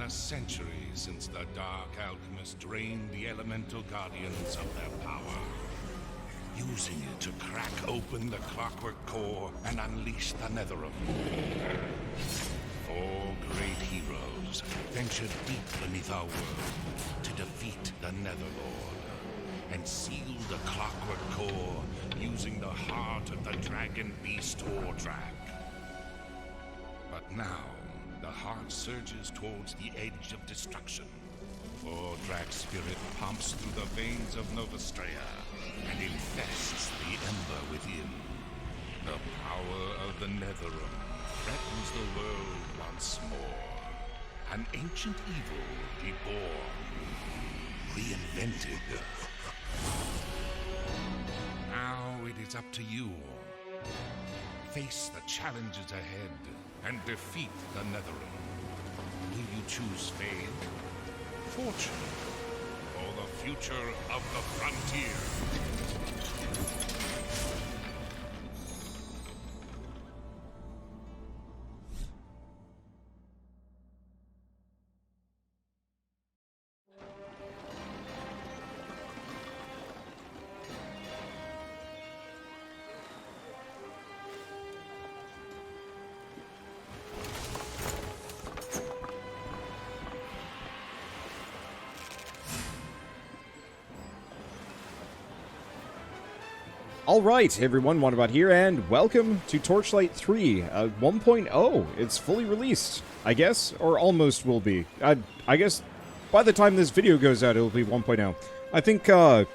a century since the Dark Alchemist drained the Elemental Guardians of their power, using it to crack open the clockwork core and unleash the Netherim. 4 great heroes ventured deep beneath our world to defeat the Netherlord and seal the clockwork core using the heart of the dragon beast Hoard. But now, the heart surges towards the edge of destruction. Hoard's spirit pumps through the veins of Novastraia and infests the ember within. The power of the Netherim threatens the world once more. An ancient evil reborn, reinvented. Now it is up to you. Face the challenges ahead and defeat the Netherim. Will you choose fame, fortune, or the future of the frontier? Alright, everyone, Wanderbot here, and welcome to Torchlight 3, 1.0. It's fully released, I guess, or almost will be. I guess by the time this video goes out, it'll be 1.0. I think the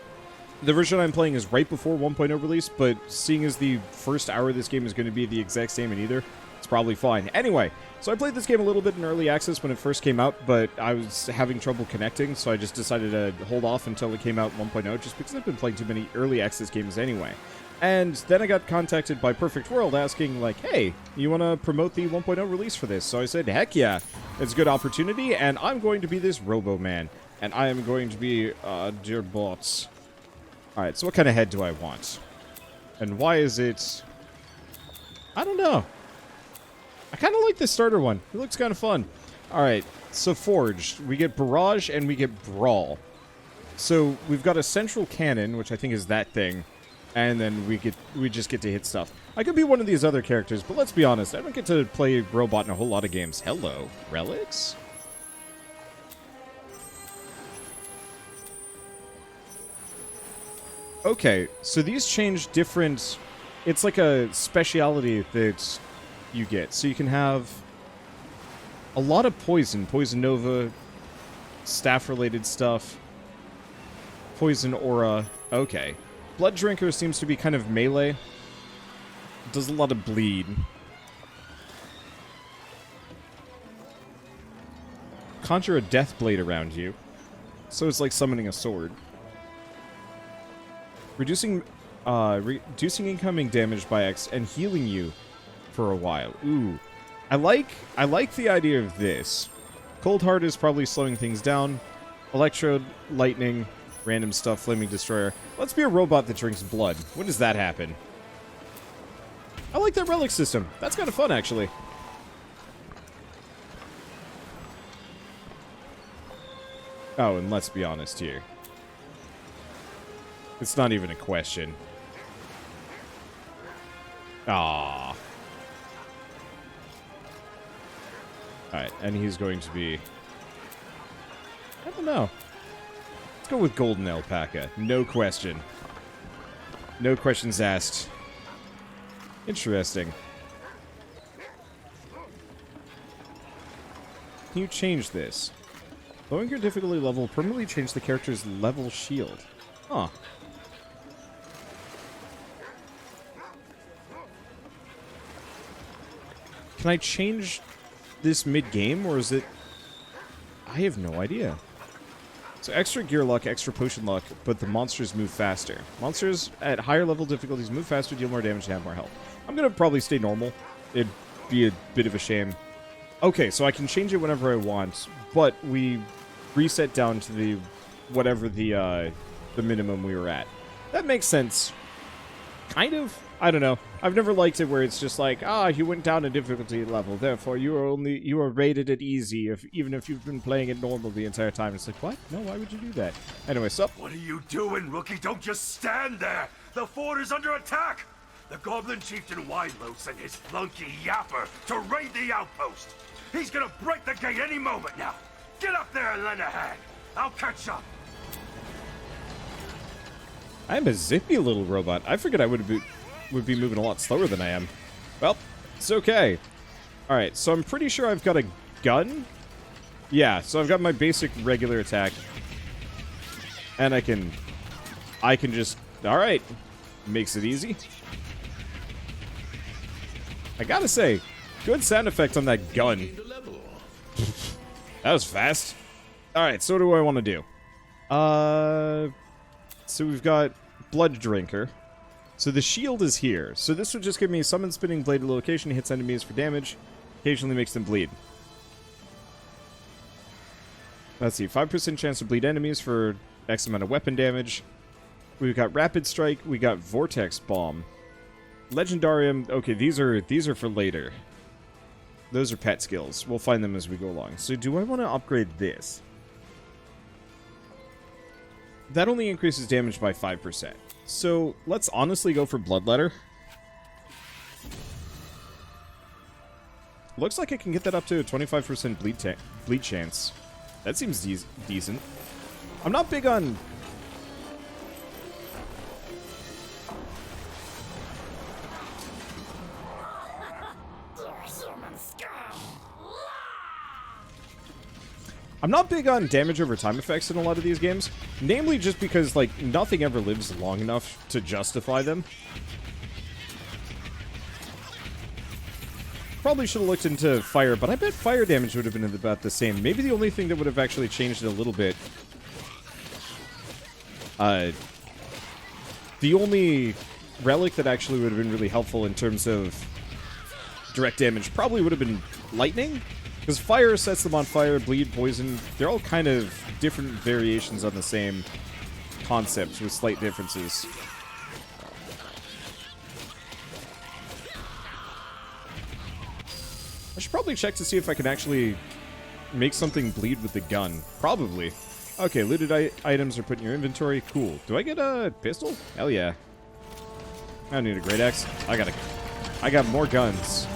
version I'm playing is right before 1.0 release, but seeing as the first hour of this game is going to be the exact same in either, it's probably fine. Anyway, so I played this game a little bit in early access when it first came out, but I was having trouble connecting, so I just decided to hold off until it came out 1.0, just because I've been playing too many early access games anyway. And then I got contacted by Perfect World asking, like, hey, you want to promote the 1.0 release for this? So I said, heck yeah, it's a good opportunity, and I'm going to be this Robo-Man, and I am going to be, dear bots. Alright, so what kind of head do I want? And why is it... I don't know. I kind of like this starter one. It looks kind of fun. Alright, so Forged. We get Barrage and we get Brawl. So we've got a central cannon, which I think is that thing. And then we just get to hit stuff. I could be one of these other characters, but let's be honest, I don't get to play robot in a whole lot of games. Hello, relics? Okay, so these change different... It's like a speciality that you get. So you can have a lot of poison. Poison Nova, staff-related stuff. Poison Aura. Okay. Blood Drinker seems to be kind of melee. Does a lot of bleed. Conjure a Death Blade around you. So it's like summoning a sword. Reducing incoming damage by X and healing you for a while. Ooh. I like the idea of this. Cold Heart is probably slowing things down. Electrode, Lightning, random stuff, Flaming Destroyer. Let's be a robot that drinks blood. When does that happen? I like that relic system. That's kind of fun, actually. Oh, and let's be honest here. It's not even a question. Ah. Alright, and he's going to be... I don't know. Let's go with Golden Alpaca. No question. No questions asked. Interesting. Can you change this? Lowering your difficulty level will permanently change the character's level shield. Huh. Can I change this mid-game, or is it... I have no idea. So extra gear luck, extra potion luck, but the monsters move faster. Monsters at higher level difficulties move faster, deal more damage, and have more health. I'm gonna probably stay normal. It'd be a bit of a shame. Okay, so I can change it whenever I want, but we reset down to the... whatever the minimum we were at. That makes sense. kind of. I don't know. I've never liked it where it's just like, you went down a difficulty level, therefore you are rated at easy, even if you've been playing it normal the entire time. It's like, what? No, why would you do that? Anyway, sup? What are you doing, rookie? Don't just stand there! The fort is under attack! The Goblin Chieftain Widelow sent his flunky Yapper to raid the outpost! He's gonna break the gate any moment now! Get up there and lend a hand! I'll catch up! I'm a zippy little robot. I figured I would be moving a lot slower than I am. Well, it's okay. Alright, so I'm pretty sure I've got a gun? Yeah, so I've got my basic regular attack. And I can just... Alright. Makes it easy. I gotta say, good sound effect on that gun. That was fast. Alright, so what do I want to do? So we've got Blood Drinker. So the shield is here. So this would just give me summon spinning blade at location, hits enemies for damage, occasionally makes them bleed. Let's see, 5% chance to bleed enemies for X amount of weapon damage. We've got Rapid Strike, we got Vortex Bomb. Legendarium, okay, these are for later. Those are pet skills. We'll find them as we go along. So do I want to upgrade this? That only increases damage by 5%. So let's honestly go for Bloodletter. Looks like I can get that up to a 25% bleed chance. That seems decent. I'm not big on... I'm not big on damage over time effects in a lot of these games, namely just because, like, nothing ever lives long enough to justify them. Probably should have looked into fire, but I bet fire damage would have been about the same. Maybe the only thing that would have actually changed it a little bit... the only relic that actually would have been really helpful in terms of direct damage probably would have been lightning. Because fire sets them on fire, bleed, poison, they're all kind of different variations on the same concepts with slight differences. I should probably check to see if I can actually make something bleed with the gun. Probably. Okay, looted items are put in your inventory. Cool. Do I get a pistol? Hell yeah. I don't need a great axe. I got more guns.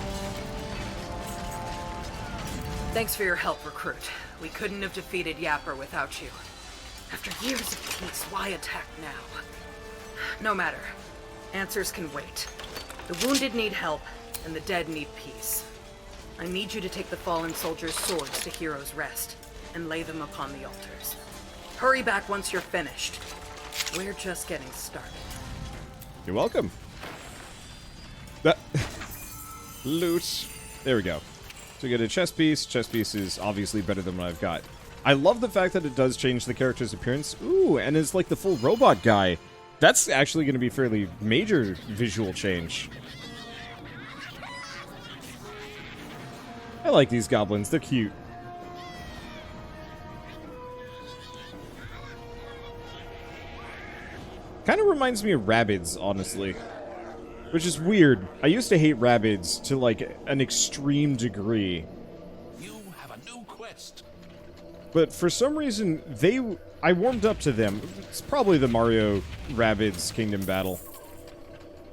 Thanks for your help, Recruit. We couldn't have defeated Yapper without you. After years of peace, why attack now? No matter. Answers can wait. The wounded need help, and the dead need peace. I need you to take the fallen soldiers' swords to Heroes' Rest, and lay them upon the altars. Hurry back once you're finished. We're just getting started. You're welcome. That loot. There we go. So we get a chest piece. Chest piece is obviously better than what I've got. I love the fact that it does change the character's appearance. Ooh, and it's like the full robot guy. That's actually going to be a fairly major visual change. I like these goblins. They're cute. Kind of reminds me of Rabbids, honestly. Which is weird. I used to hate Rabbids to, like, an extreme degree. You have a new quest. But for some reason, I warmed up to them. It's probably the Mario Rabbids Kingdom battle.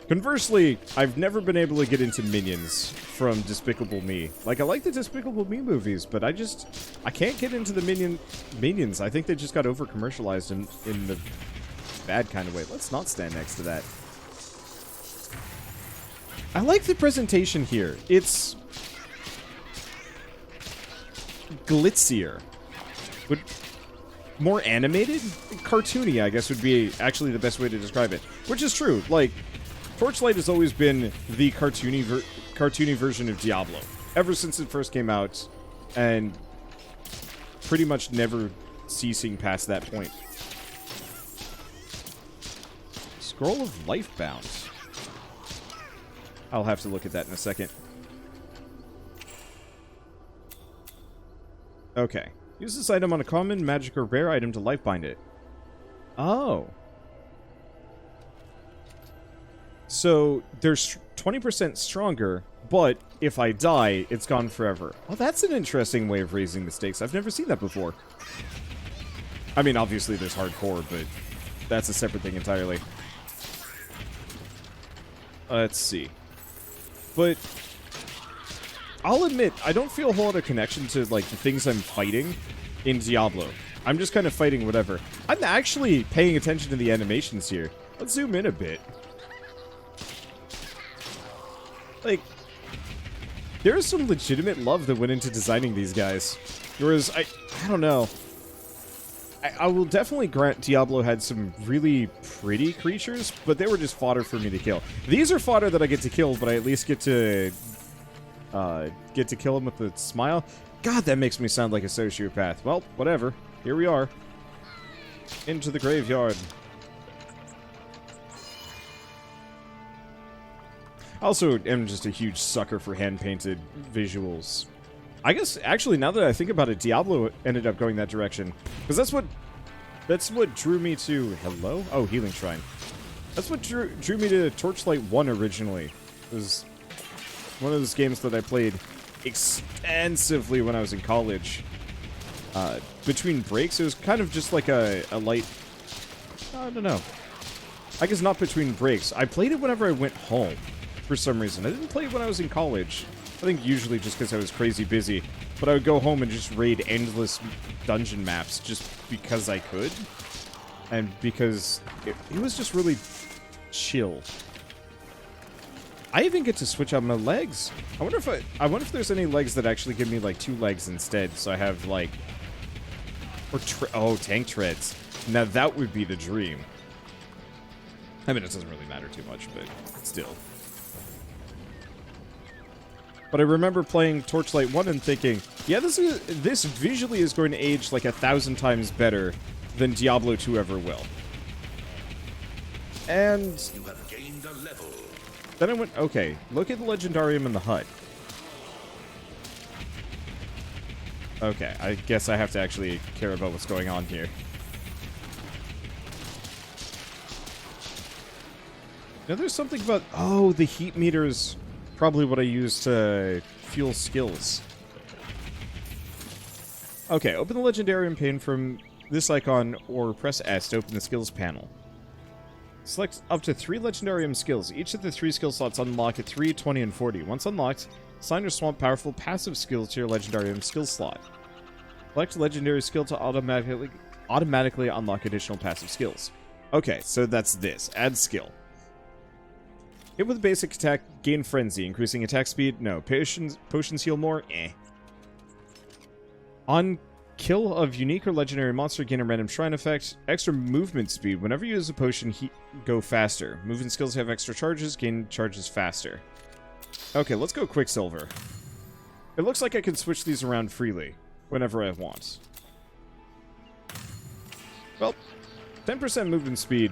Conversely, I've never been able to get into Minions from Despicable Me. Like, I like the Despicable Me movies, but I can't get into the Minions. I think they just got over-commercialized in the bad kind of way. Let's not stand next to that. I like the presentation here. It's glitzier. But more animated? Cartoony, I guess, would be actually the best way to describe it. Which is true. Like, Torchlight has always been the cartoony version of Diablo. Ever since it first came out. And pretty much never ceasing past that point. Scroll of Lifebound. I'll have to look at that in a second. Okay. Use this item on a common, magic, or rare item to lifebind it. Oh. So they're 20% stronger, but if I die, it's gone forever. Well, that's an interesting way of raising the stakes. I've never seen that before. I mean, obviously there's hardcore, but that's a separate thing entirely. Let's see. But I'll admit, I don't feel a whole lot of connection to, like, the things I'm fighting in Diablo. I'm just kind of fighting whatever. I'm actually paying attention to the animations here. Let's zoom in a bit. Like, there is some legitimate love that went into designing these guys. Whereas, I don't know. I will definitely grant Diablo had some really pretty creatures, but they were just fodder for me to kill. These are fodder that I get to kill, but I at least get to kill them with a smile. God, that makes me sound like a sociopath. Well, whatever. Here we are. Into the graveyard. I also am just a huge sucker for hand-painted visuals. I guess, actually, now that I think about it, Diablo ended up going that direction. Because that's what drew me to... Hello? Oh, Healing Shrine. That's what drew me to Torchlight 1 originally. It was one of those games that I played extensively when I was in college. Between breaks, it was kind of just like a light... I don't know. I guess not between breaks. I played it whenever I went home, for some reason. I didn't play it when I was in college. I think usually just because I was crazy busy. But I would go home and just raid endless dungeon maps just because I could. And because it was just really chill. I even get to switch out my legs. I wonder if there's any legs that actually give me like 2 legs instead, so I have like tank treads. Now that would be the dream. I mean, it doesn't really matter too much, but still. But I remember playing Torchlight 1 and thinking, yeah, this visually is going to age like 1,000 times better than Diablo 2 ever will. And You have gained a level. then I went, okay, look at the Legendarium in the hut. Okay, I guess I have to actually care about what's going on here. Now there's something about... Oh, the heat meter's probably what I use to fuel skills. Okay, open the Legendarium pane from this icon or press S to open the skills panel. Select up to 3 Legendarium skills. Each of the 3 skill slots unlock at 3, 20, and 40. Once unlocked, assign or swap powerful passive skills to your Legendarium skill slot. Select legendary skill to automatically unlock additional passive skills. Okay, so that's this. Add skill. Hit with basic attack, gain frenzy, increasing attack speed. No. Potions heal more. On kill of unique or legendary monster, gain a random shrine effect. Extra movement speed. Whenever you use a potion, go faster. Movement skills have extra charges, gain charges faster. Okay, let's go Quicksilver. It looks like I can switch these around freely whenever I want. Well, 10% movement speed.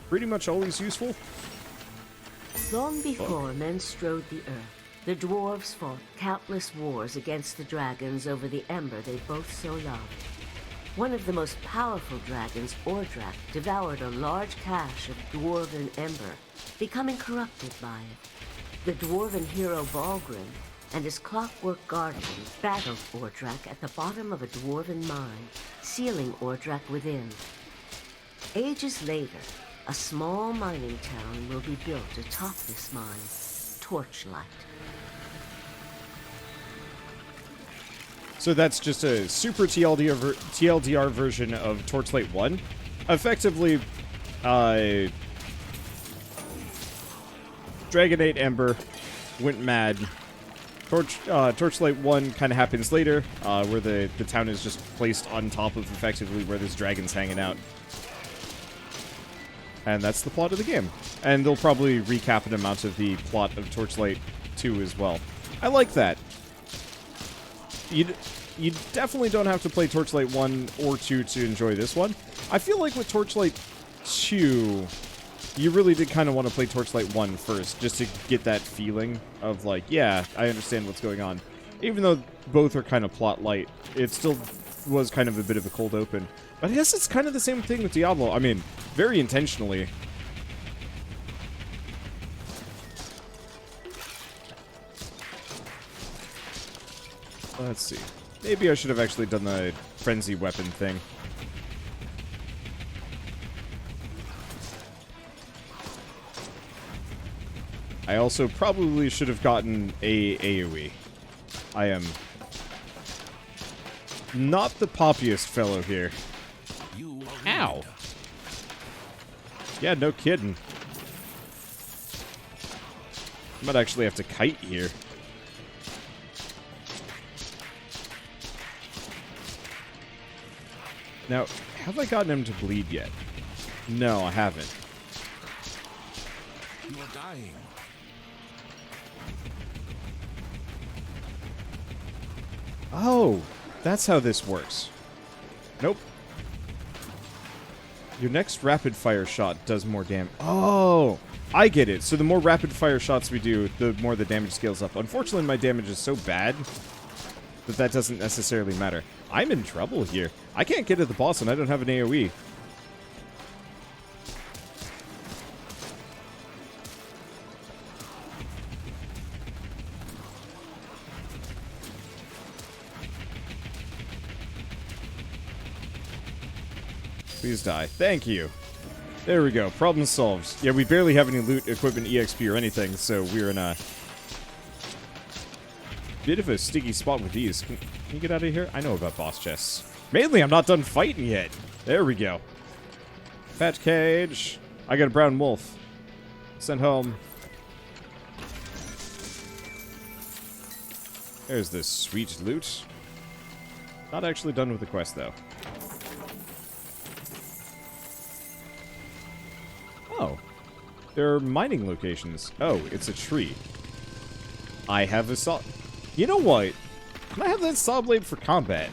Pretty much always useful. Long before men strode the earth, the dwarves fought countless wars against the dragons over the ember they both so loved. One of the most powerful dragons, Ordrak, devoured a large cache of dwarven ember, becoming corrupted by it. The dwarven hero Balgrin and his clockwork guardians battled Ordrak at the bottom of a dwarven mine, sealing Ordrak within. Ages later, a small mining town will be built atop this mine, Torchlight. So that's just a super TLDR version of Torchlight 1. Effectively, Dragonite Ember went mad. Torchlight 1 kind of happens later, where the town is just placed on top of effectively where this dragon's hanging out. And that's the plot of the game. And they'll probably recap an amount of the plot of Torchlight 2 as well. I like that. You definitely don't have to play Torchlight 1 or 2 to enjoy this one. I feel like with Torchlight 2, you really did kind of want to play Torchlight 1 first, just to get that feeling of like, yeah, I understand what's going on. Even though both are kind of plot light, it still was kind of a bit of a cold open. But I guess it's kind of the same thing with Diablo. I mean, very intentionally. Let's see. Maybe I should have actually done the frenzy weapon thing. I also probably should have gotten a AoE. I am not the poppiest fellow here. Ow. Yeah, no kidding. I might actually have to kite here. Now, have I gotten him to bleed yet? No, I haven't. You are dying. Oh, that's how this works. Nope. Your next rapid fire shot does more damage. Oh, I get it. So the more rapid fire shots we do, the more the damage scales up. Unfortunately, my damage is so bad that that doesn't necessarily matter. I'm in trouble here. I can't get at the boss and I don't have an AoE. Please die. Thank you. There we go. Problem solved. Yeah, we barely have any loot, equipment, EXP, or anything, so we're in a bit of a sticky spot with these. Can you get out of here? I know about boss chests. Mainly, I'm not done fighting yet. There we go. Fat cage. I got a brown wolf. Sent home. There's this sweet loot. Not actually done with the quest, though. Oh. There are mining locations. Oh, it's a tree. I have a saw... You know what? Can I have that saw blade for combat?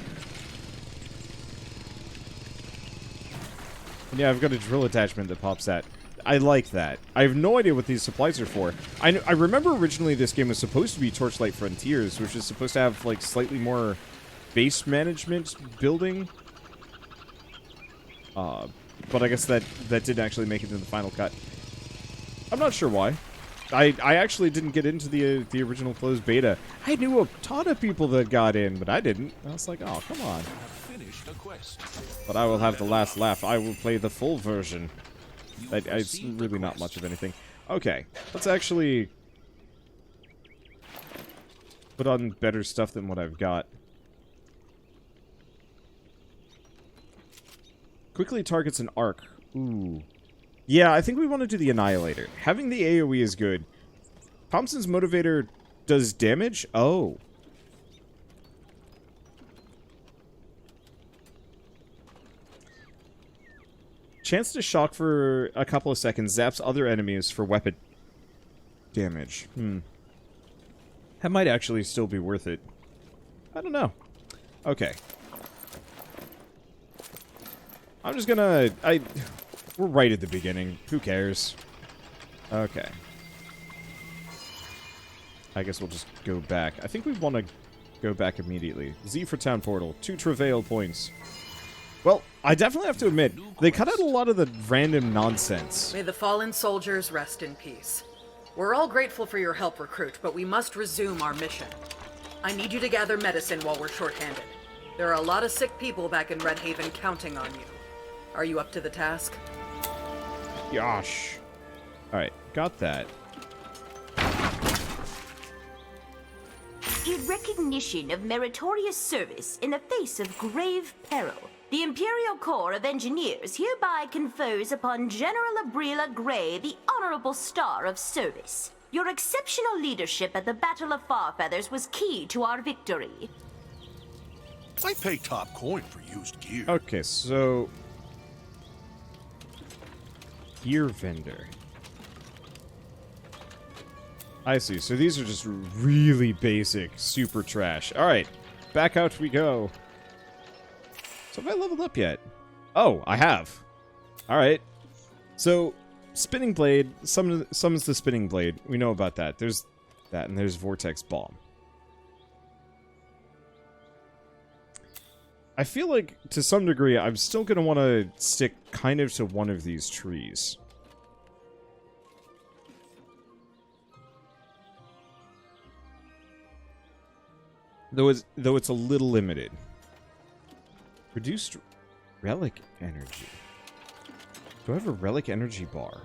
Yeah, I've got a drill attachment that pops that. I like that. I have no idea what these supplies are for. I remember originally this game was supposed to be Torchlight Frontiers, which is supposed to have, like, slightly more base management building. But I guess that didn't actually make it into the final cut. I'm not sure why. I actually didn't get into the original closed beta. I knew a ton of people that got in, but I didn't. I was like, oh, come on. Finished a quest. But I will have the last laugh. I will play the full version. It's really not much of anything. Okay, let's actually put on better stuff than what I've got. Quickly targets an arc. Ooh. Yeah, I think we want to do the Annihilator. Having the AoE is good. Thompson's Motivator does damage? Oh. Chance to shock for a couple of seconds. Zaps other enemies for weapon damage. That might actually still be worth it. I don't know. Okay. I'm just gonna... We're right at the beginning. Who cares? Okay. I guess we'll just go back. I think we want to go back immediately. Z for Town Portal. 2 Trevail Points. Well, I definitely have to admit, they cut out a lot of the random nonsense. May the fallen soldiers rest in peace. We're all grateful for your help, Recruit, but we must resume our mission. I need you to gather medicine while we're short-handed. There are a lot of sick people back in Red Haven counting on you. Are you up to the task? Yosh. Alright, got that. In recognition of meritorious service in the face of grave peril, the Imperial Corps of Engineers hereby confers upon General Abrila Gray the Honorable Star of Service. Your exceptional leadership at the Battle of Farfeathers was key to our victory. I pay top coin for used gear. Okay, so... Gear vendor. I see. So these are just really basic, super trash. Alright, back out we go. So have I leveled up yet? Oh, I have. Alright. So, Spinning Blade, summons the Spinning Blade. We know about that. There's that, and there's Vortex Bomb. I feel like, to some degree, I'm still going to want to stick kind of to one of these trees. Though it's a little limited. Reduced relic energy. Do I have a relic energy bar?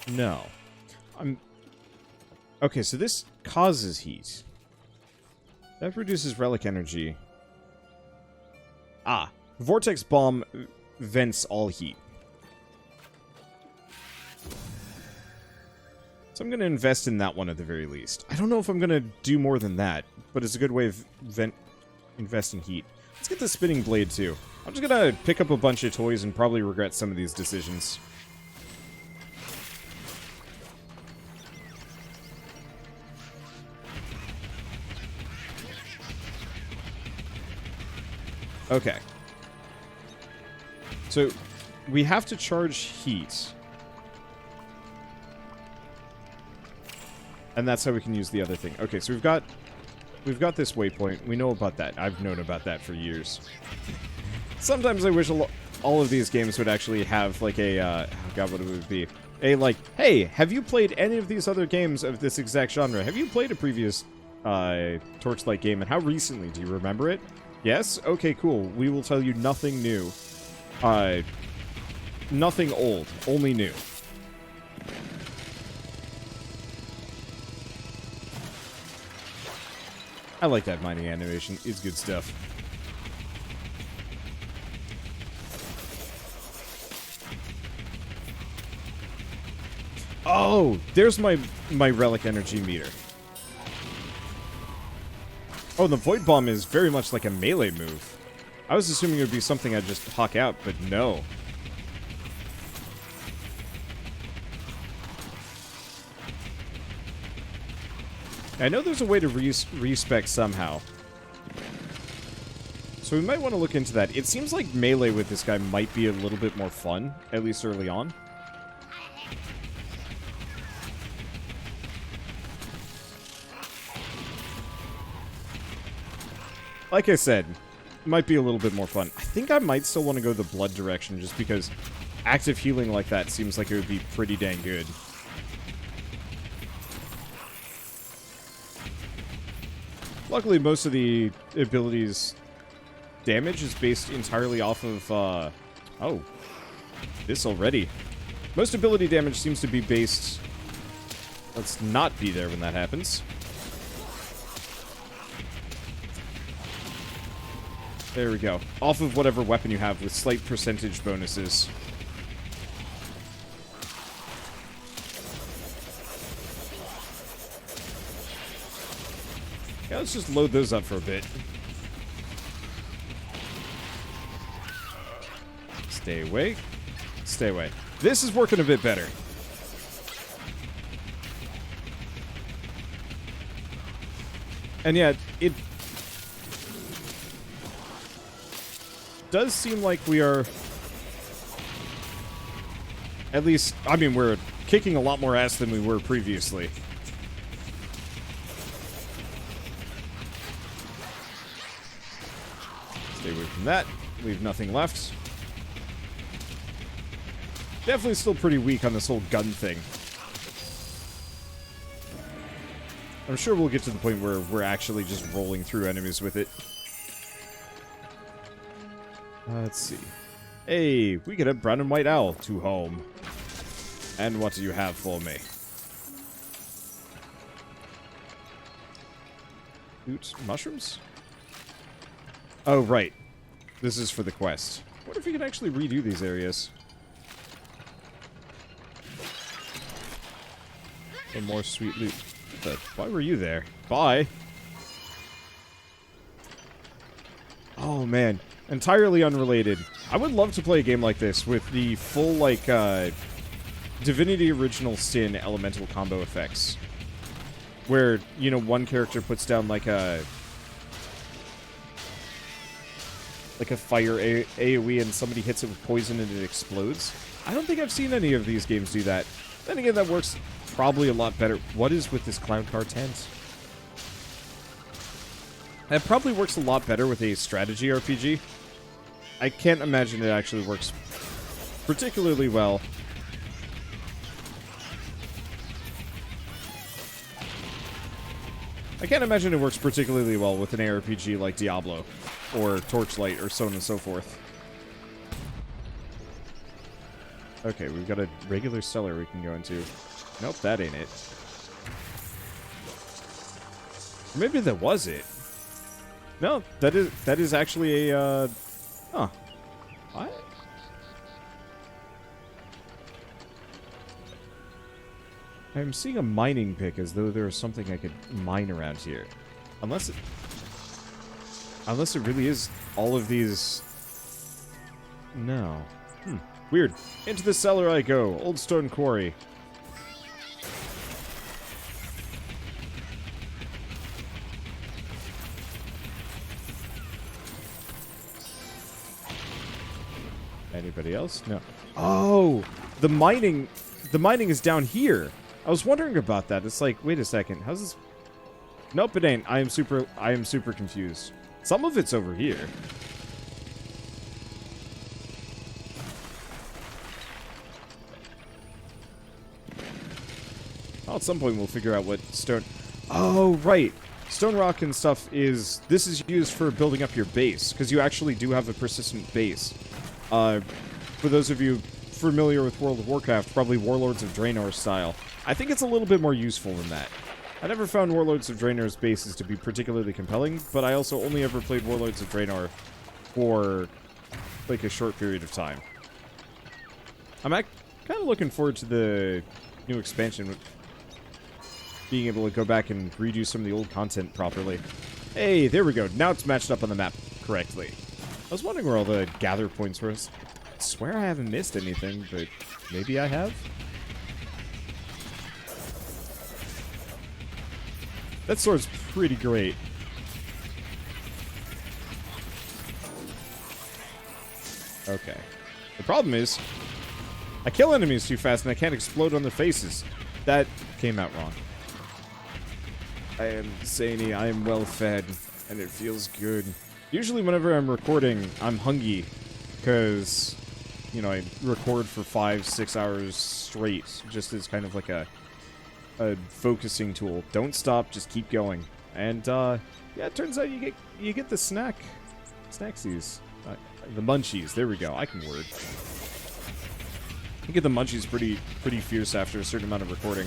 No. Okay, so this causes heat. That reduces relic energy. Ah. Vortex Bomb vents all heat. So I'm going to invest in that one at the very least. I don't know if I'm going to do more than that, but it's a good way of investing heat. Let's get the spinning blade too. I'm just going to pick up a bunch of toys and probably regret some of these decisions. Okay. So, we have to charge heat. And that's how we can use the other thing. Okay, so we've got this waypoint. We know about that. I've known about that for years. Sometimes I wish all of these games would actually have, like, a, oh god, what it would be? A, like, hey, have you played any of these other games of this exact genre? Have you played a previous, Torchlight game, and how recently? Do you remember it? Yes? Okay, cool. We will tell you nothing new. Nothing old. Only new. I like that mining animation. It's good stuff. Oh! There's my relic energy meter. Oh, the Void Bomb is very much like a melee move. I was assuming it would be something I'd just hawk out, but no. I know there's a way to respec somehow. So we might want to look into that. It seems like melee with this guy might be a little bit more fun, at least early on. Like I said, might be a little bit more fun. I think I might still want to go the blood direction just because active healing like that seems like it would be pretty dang good. Luckily, most of the abilities' damage is based entirely off of, oh, this already. Most ability damage seems to be based... Let's not be there when that happens. There we go. Off of whatever weapon you have with slight percentage bonuses. Yeah, let's just load those up for a bit. Stay away. Stay away. This is working a bit better. And yeah, it does seem like we are... At least, I mean, we're kicking a lot more ass than we were previously. Stay away from that. Leave nothing left. Definitely still pretty weak on this whole gun thing. I'm sure we'll get to the point where we're actually just rolling through enemies with it. Let's see. Hey, we get a brown and white owl to home. And what do you have for me? Loot mushrooms? Oh, right. This is for the quest. What if we can actually redo these areas? Some more sweet loot. But why were you there? Bye. Oh, man. Entirely unrelated. I would love to play a game like this with the full, like, Divinity Original Sin elemental combo effects. Where, you know, one character puts down, like a fire AoE and somebody hits it with poison and it explodes. I don't think I've seen any of these games do that. Then again, that works probably a lot better. What is with this clown car tent? That probably works a lot better with a strategy RPG. I can't imagine it actually works particularly well I can't imagine it works particularly well with an ARPG like Diablo, or Torchlight, or so on and so forth. Okay, we've got a regular cellar we can go into. Nope, that ain't it. Or maybe that was it. No, that is actually a, huh. What? I'm seeing a mining pick as though there was something I could mine around here. Unless it really is all of these... No. Weird. Into the cellar I go. Old stone quarry. Anybody else? No. Oh! The mining is down here. I was wondering about that. It's like, wait a second. How's this? Nope, it ain't. I am super confused. Some of it's over here. Well, at some point we'll figure out what stone... Oh, right. Stone rock and stuff is... This is used for building up your base, because you actually do have a persistent base. For those of you familiar with World of Warcraft, probably Warlords of Draenor style. I think it's a little bit more useful than that. I never found Warlords of Draenor's bases to be particularly compelling, but I also only ever played Warlords of Draenor for, like, a short period of time. I'm kind of looking forward to the new expansion, being able to go back and redo some of the old content properly. Hey, there we go. Now it's matched up on the map correctly. I was wondering where all the gather points were. I swear I haven't missed anything, but maybe I have? That sword's pretty great. Okay. The problem is, I kill enemies too fast and I can't explode on their faces. That came out wrong. I am zany, I am well fed, and it feels good. Usually whenever I'm recording, I'm hungry, because, you know, I record for 5-6 hours straight, just as kind of like a focusing tool. Don't stop, just keep going. And yeah, it turns out you get the snacksies, the munchies. There we go. I can word. You get the munchies pretty fierce after a certain amount of recording.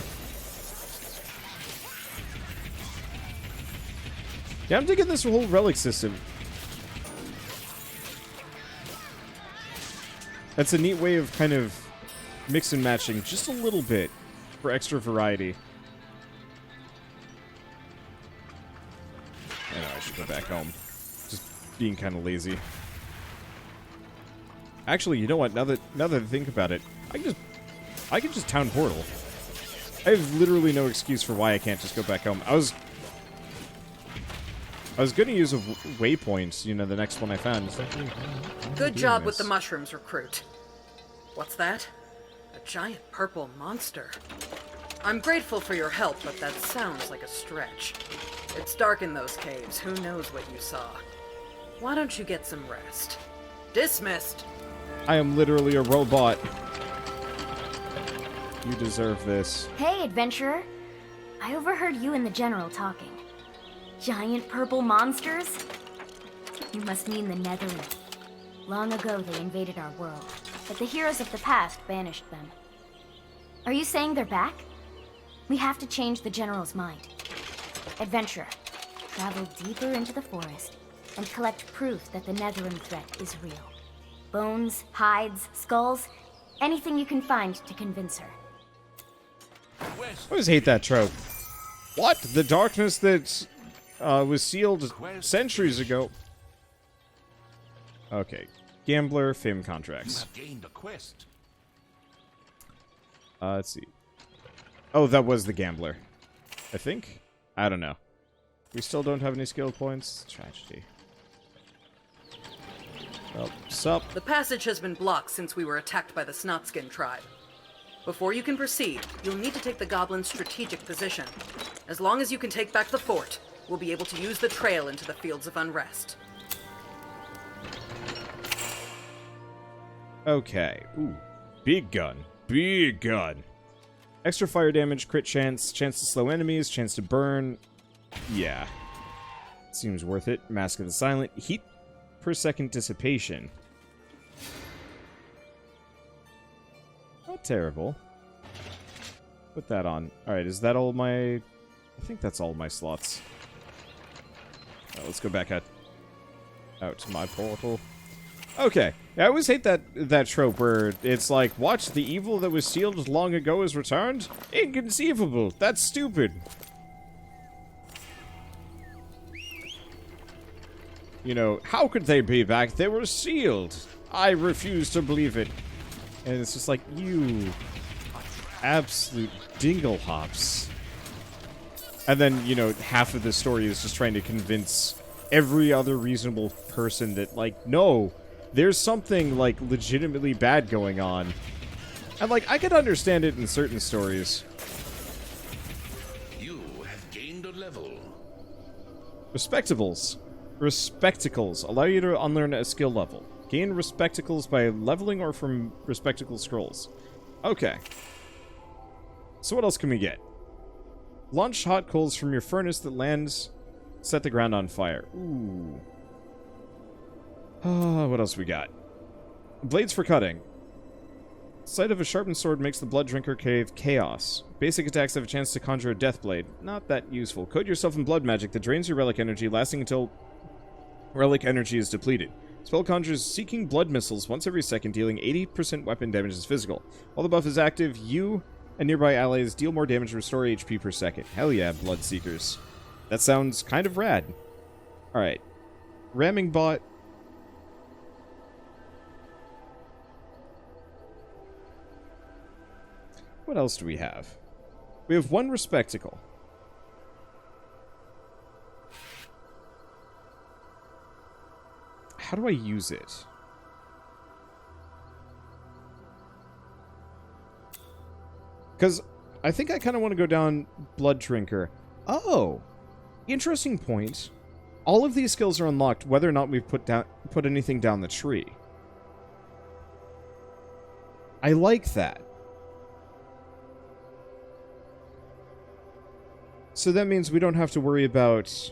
Yeah, I'm digging this whole relic system. That's a neat way of kind of mix and matching just a little bit for extra variety. I know I should go back home. Just being kind of lazy. Actually, you know what? Now that I think about it, I can just town portal. I have literally no excuse for why I can't just go back home. I was going to use a waypoint, you know, the next one I found. Good job with the mushrooms, recruit. What's that? A giant purple monster. I'm grateful for your help, but that sounds like a stretch. It's dark in those caves. Who knows what you saw? Why don't you get some rest? Dismissed! I am literally a robot. You deserve this. Hey, adventurer. I overheard you and the general talking. Giant purple monsters? You must mean the Netherim. Long ago, they invaded our world, but the heroes of the past banished them. Are you saying they're back? We have to change the general's mind. Adventurer, travel deeper into the forest and collect proof that the Netherim threat is real. Bones, hides, skulls, anything you can find to convince her. I always hate that trope. What? The darkness that was sealed centuries ago. Okay. Gambler, fame contracts. You have gained a quest. Let's see. Oh, that was the gambler. I think? I don't know. We still don't have any skill points. Tragedy. Well, sup? The passage has been blocked since we were attacked by the Snotskin tribe. Before you can proceed, you'll need to take the goblin's strategic position. As long as you can take back the fort, we'll be able to use the trail into the fields of Unrest. Okay. Ooh. Big gun. Big gun. Extra fire damage, crit chance, chance to slow enemies, chance to burn. Yeah. Seems worth it. Mask of the Silent. Heat per second dissipation. Not terrible. Put that on. Alright, is that all my... I think that's all my slots. Let's go back out to my portal. Okay. I always hate that trope where it's like, watch, the evil that was sealed long ago is returned? Inconceivable. That's stupid. You know, how could they be back? They were sealed. I refuse to believe it. And it's just like, you absolute dingle hops. And then, you know, half of the story is just trying to convince every other reasonable person that, like, no, there's something, like, legitimately bad going on. And, like, I could understand it in certain stories. You have gained a level. Respectables. Respectacles allow you to unlearn a skill level. Gain respectacles by leveling or from respectacle scrolls. Okay. So what else can we get? Launch hot coals from your furnace that lands. Set the ground on fire. Ooh. What else we got? Blades for cutting. Sight of a sharpened sword makes the Blood Drinker Cave chaos. Basic attacks have a chance to conjure a death blade. Not that useful. Coat yourself in blood magic that drains your relic energy, lasting until relic energy is depleted. Spell conjures seeking blood missiles once every second, dealing 80% weapon damage as physical. While the buff is active, you and nearby allies deal more damage and restore HP per second. Hell yeah, Blood Seekers. That sounds kind of rad. Alright. Ramming bot. What else do we have? We have one respectacle. How do I use it? Because I think I kind of want to go down Blood Drinker. Oh! Interesting point. All of these skills are unlocked whether or not we've put anything down the tree. I like that. So that means we don't have to worry about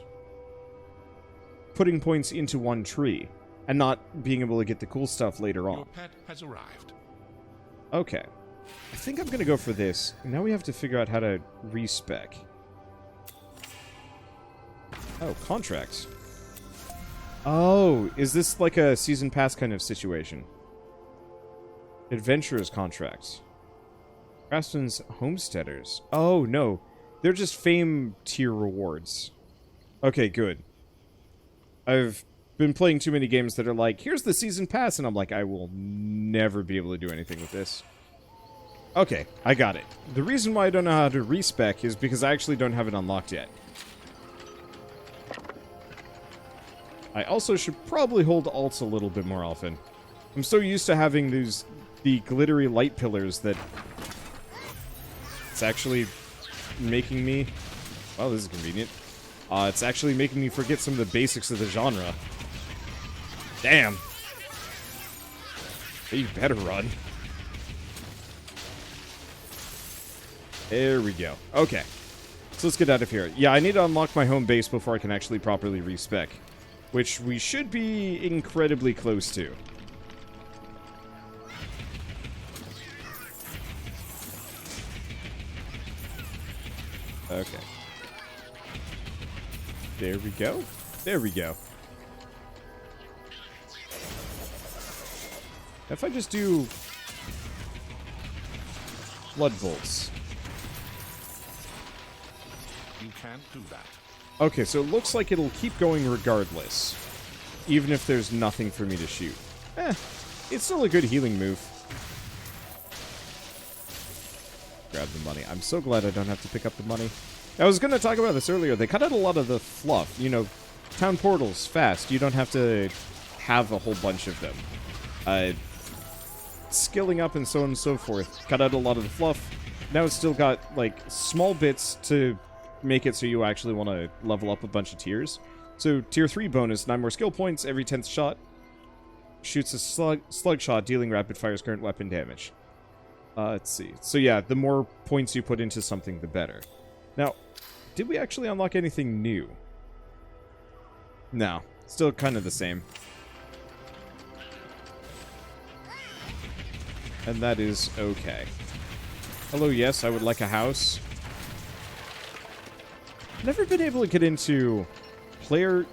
putting points into one tree and not being able to get the cool stuff later on. Your pet has arrived. Okay. I think I'm going to go for this. Now we have to figure out how to respec. Oh, contracts. Oh, is this like a season pass kind of situation? Adventurers contracts. Craftsman's homesteaders. Oh, no. They're just fame tier rewards. Okay, good. I've been playing too many games that are like, here's the season pass, and I'm like, I will never be able to do anything with this. Okay, I got it. The reason why I don't know how to respec is because I actually don't have it unlocked yet. I also should probably hold alts a little bit more often. I'm so used to having the glittery light pillars that it's actually making me... Well, this is convenient. It's actually making me forget some of the basics of the genre. Damn. You better run. There we go. Okay. So let's get out of here. Yeah, I need to unlock my home base before I can actually properly respec. Which we should be incredibly close to. Okay. There we go. There we go. If I just do blood bolts. You can't do that. Okay, so it looks like it'll keep going regardless. Even if there's nothing for me to shoot. It's still a good healing move. Grab the money. I'm so glad I don't have to pick up the money. I was going to talk about this earlier. They cut out a lot of the fluff. You know, town portals, fast. You don't have to have a whole bunch of them. Skilling up and so on and so forth. Cut out a lot of the fluff. Now it's still got, like, small bits to make it so you actually want to level up a bunch of tiers. So, tier 3 bonus, 9 more skill points every 10th shot. Shoots a slug shot, dealing rapid fire's current weapon damage. Let's see. So yeah, the more points you put into something, the better. Now, did we actually unlock anything new? No. Still kind of the same. And that is okay. Hello, yes, I would like a house. Never been able to get into player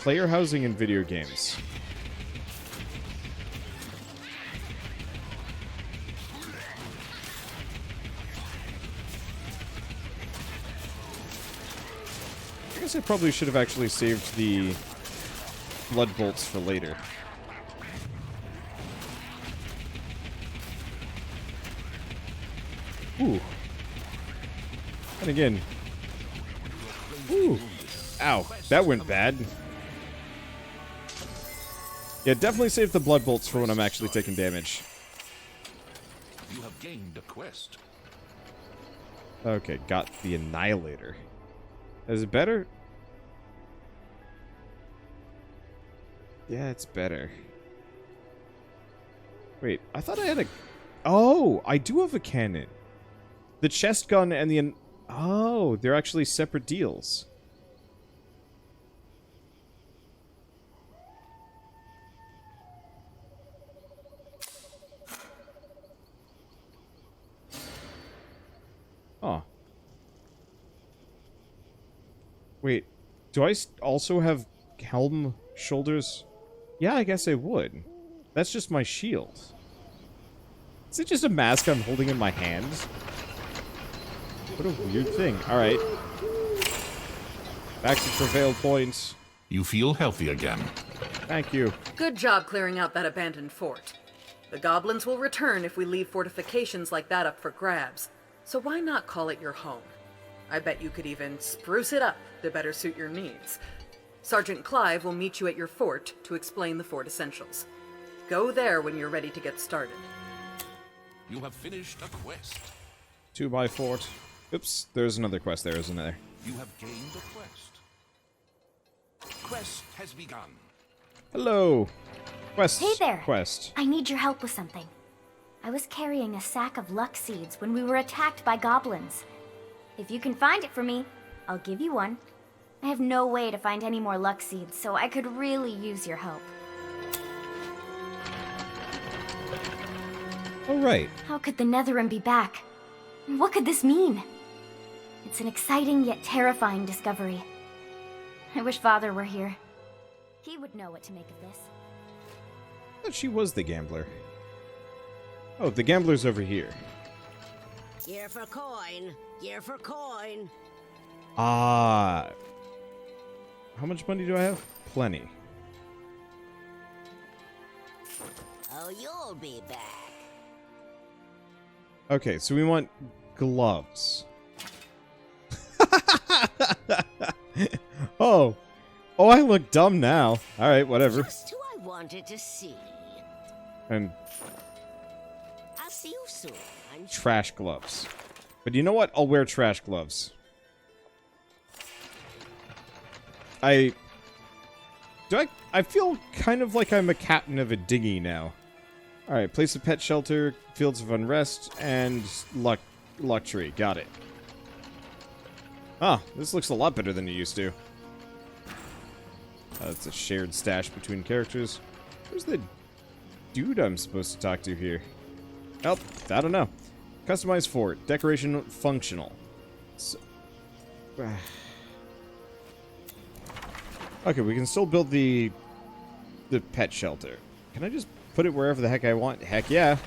housing in video games. I guess I probably should have actually saved the blood bolts for later. Ooh. And again. Ooh. Ow. That went bad. Yeah, definitely save the blood bolts for when I'm actually taking damage. You have gained a quest. Okay, got the Annihilator. Is it better? Yeah, it's better. Wait, I thought I had a... Oh, I do have a cannon. The chest gun and the... Oh, they're actually separate deals. Oh. Wait, do I also have helm shoulders? Yeah, I guess I would. That's just my shield. Is it just a mask I'm holding in my hand? What a weird thing. Alright. Back to Trevail Point. You feel healthy again. Thank you. Good job clearing out that abandoned fort. The goblins will return if we leave fortifications like that up for grabs. So why not call it your home? I bet you could even spruce it up to better suit your needs. Sergeant Clive will meet you at your fort to explain the fort essentials. Go there when you're ready to get started. You have finished a quest. 2 by fort. Oops, there's another quest there, isn't there? You have gained a quest. Quest has begun. Hello. Quest. Hey there. Quest. I need your help with something. I was carrying a sack of luck seeds when we were attacked by goblins. If you can find it for me, I'll give you one. I have no way to find any more luck seeds, so I could really use your help. All right. How could the Netherim be back? And what could this mean? It's an exciting yet terrifying discovery. I wish Father were here. He would know what to make of this. I thought she was the gambler. Oh, the gambler's over here. Year for coin. Year for coin. Ah. How much money do I have? Plenty. Oh, you'll be back. Okay, so we want gloves. Oh. Oh, I look dumb now. Alright, whatever. Just who I wanted to see. And I'll see you soon. I'm sure. trash gloves. But you know what? I'll wear trash gloves. I feel kind of like I'm a captain of a dinghy now. Alright, place a pet shelter, fields of unrest, and luck tree. Got it. Ah, this looks a lot better than it used to. It's a shared stash between characters. Where's the dude I'm supposed to talk to here? Oh, I don't know. Customize fort. Decoration functional. So, okay, we can still build the pet shelter. Can I just put it wherever the heck I want? Heck yeah.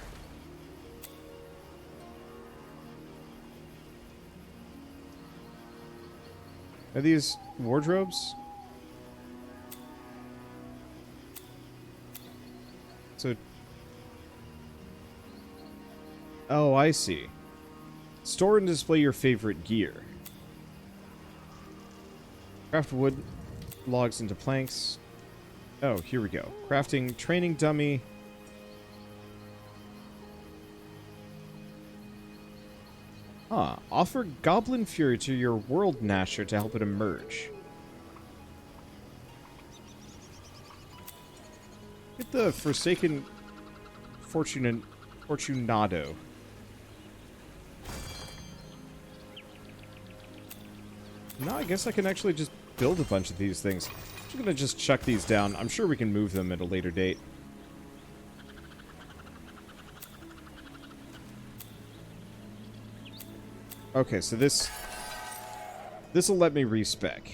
Are these wardrobes? So... Oh, I see. Store and display your favorite gear. Craft wood logs into planks. Oh, here we go. Crafting training dummy. Ah, offer Goblin Fury to your World Gnasher to help it emerge. Get the Forsaken Fortunado. No, I guess I can actually just build a bunch of these things. I'm just gonna just chuck these down. I'm sure we can move them at a later date. Okay, so this will let me respec.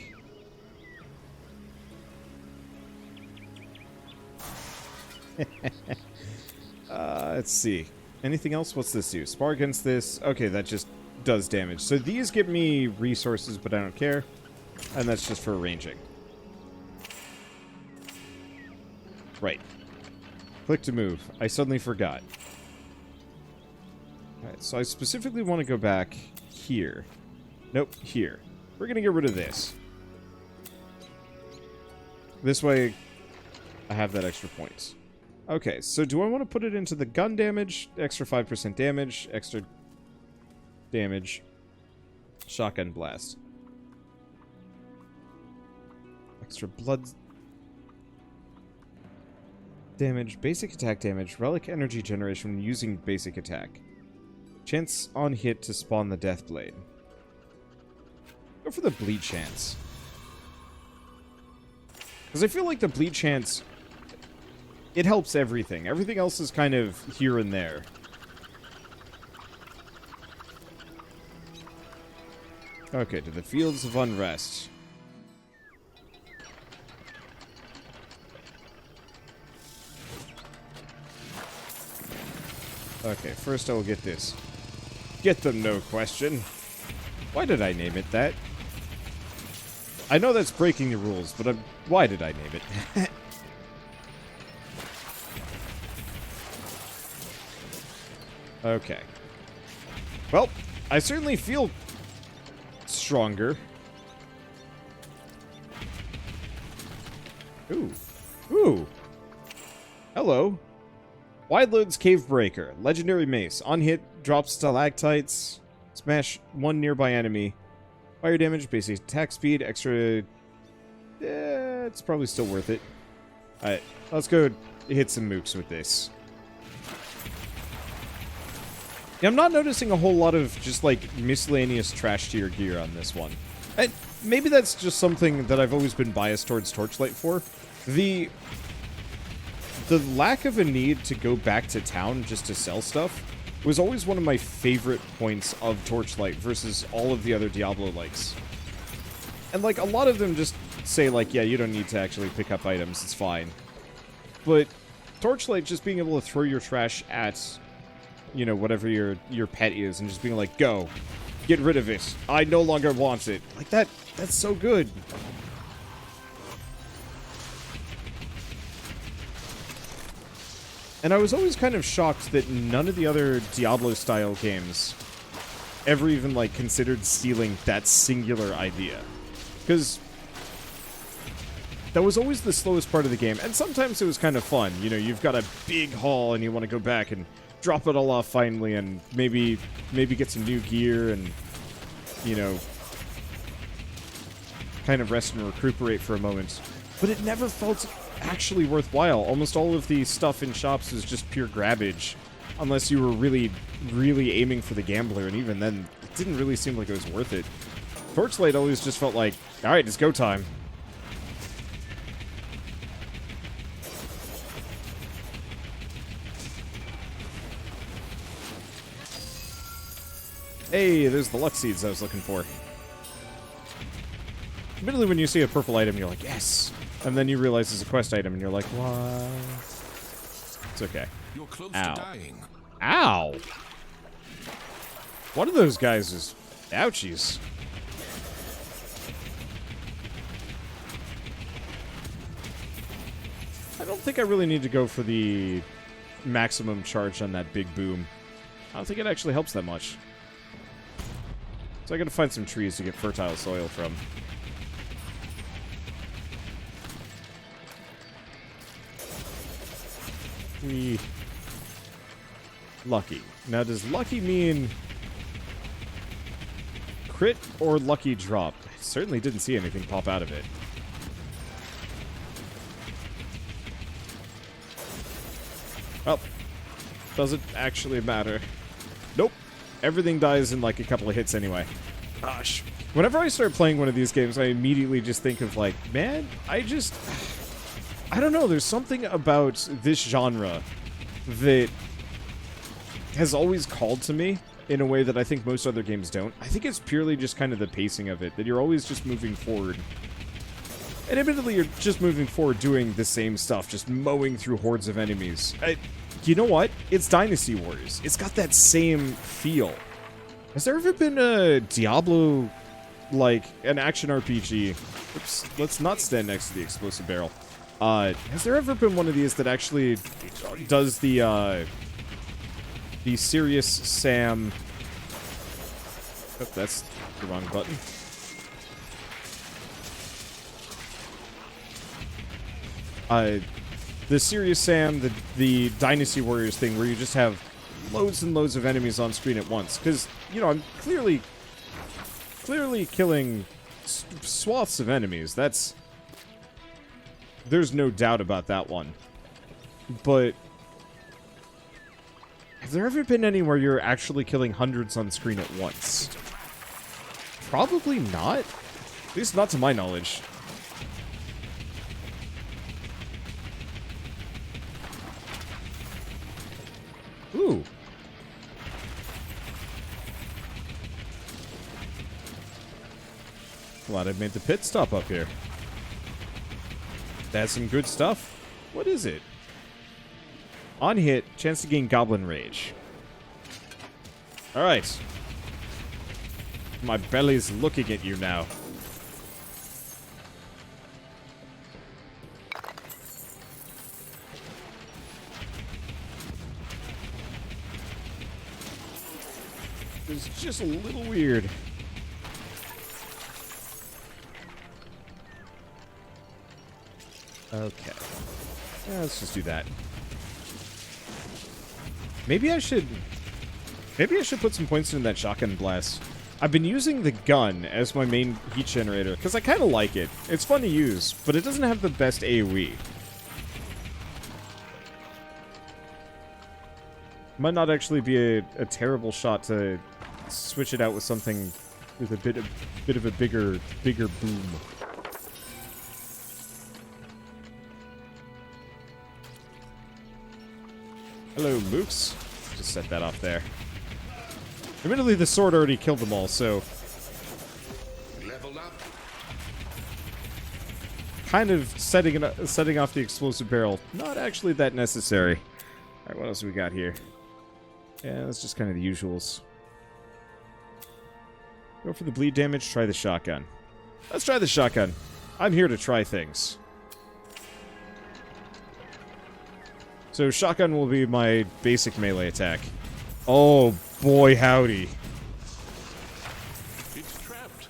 Let's see. Anything else? What's this do? Spar against this. Okay, that just does damage. So these give me resources, but I don't care. And that's just for arranging. Right. Click to move. I suddenly forgot. Alright, so I specifically want to go back here. Nope, here. We're going to get rid of this. This way, I have that extra points. Okay, so do I want to put it into the gun damage? Extra 5% damage, extra damage, shotgun blast. Extra blood damage, basic attack damage, relic energy generation when using basic attack. Chance on hit to spawn the death blade. Go for the bleed chance. Because I feel like the bleed chance, it helps everything. Everything else is kind of here and there. Okay, to the fields of Unrest. Okay, first I will get this. Get them, no question. Why did I name it that? I know that's breaking the rules, but why did I name it? Okay. Well, I certainly feel stronger. Ooh. Ooh. Hello. Wideload's Cave Breaker. Legendary mace. On hit, drops stalactites. Smash one nearby enemy. Fire damage, basic attack speed, extra... it's probably still worth it. Alright, let's go hit some mooks with this. Yeah, I'm not noticing a whole lot of just, like, miscellaneous trash tier gear on this one. And maybe that's just something that I've always been biased towards Torchlight for. The lack of a need to go back to town just to sell stuff was always one of my favorite points of Torchlight versus all of the other Diablo-likes. And, like, a lot of them just say, like, yeah, you don't need to actually pick up items, it's fine. But Torchlight, just being able to throw your trash at, you know, whatever your pet is, and just being like, go, get rid of it, I no longer want it. Like, that's so good. And I was always kind of shocked that none of the other Diablo-style games ever even, like, considered stealing that singular idea. Because that was always the slowest part of the game, and sometimes it was kind of fun. You know, you've got a big haul, and you want to go back and drop it all off finally, and maybe get some new gear, and, you know, kind of rest and recuperate for a moment. But it never felt actually worthwhile. Almost all of the stuff in shops was just pure grabbage, unless you were really, really aiming for the gambler, and even then, it didn't really seem like it was worth it. Torchlight always just felt like, alright, it's go time. Hey, there's the luck seeds I was looking for. Admittedly, when you see a purple item, you're like, yes! And then you realize it's a quest item, and you're like, what? It's okay. You're close Ow. to dying. Ow! One of those guys is... ouchies. I don't think I really need to go for the maximum charge on that big boom. I don't think it actually helps that much. So I gotta find some trees to get fertile soil from. Lucky. Now, does lucky mean crit or lucky drop? I certainly didn't see anything pop out of it. Well, doesn't actually matter. Nope. Everything dies in like a couple of hits anyway. Gosh. Whenever I start playing one of these games, I immediately just think of, like, man, I don't know, there's something about this genre that has always called to me in a way that I think most other games don't. I think it's purely just kind of the pacing of it, that you're always just moving forward. And admittedly, you're just moving forward doing the same stuff, just mowing through hordes of enemies. You know what? It's Dynasty Warriors. It's got that same feel. Has there ever been a Diablo, like, an action RPG? Oops, let's not stand next to the explosive barrel. Has there ever been one of these that actually does the Serious Sam... Oh, that's the wrong button. The Serious Sam, the Dynasty Warriors thing, where you just have loads and loads of enemies on screen at once. Because, you know, I'm clearly killing swaths of enemies. There's no doubt about that one. But have there ever been any where you're actually killing hundreds on screen at once? Probably not. At least not to my knowledge. Ooh. Glad I made the pit stop up here. That's some good stuff. What is it? On hit, chance to gain Goblin Rage. Alright. My belly's looking at you now. It's just a little weird. Okay. Yeah, let's just do that. Maybe I should put some points in that shotgun blast. I've been using the gun as my main heat generator, because I kind of like it. It's fun to use, but it doesn't have the best AoE. Might not actually be a terrible shot to switch it out with something with a bit of a bigger boom. Hello, mooks. Just set that off there. Admittedly, the sword already killed them all, so Level up. kind of setting off the explosive barrel. Not actually that necessary. All right, what else we got here? Yeah, that's just kind of the usuals. Go for the bleed damage, try the shotgun. Let's try the shotgun. I'm here to try things. So shotgun will be my basic melee attack. Oh, boy howdy. It's trapped.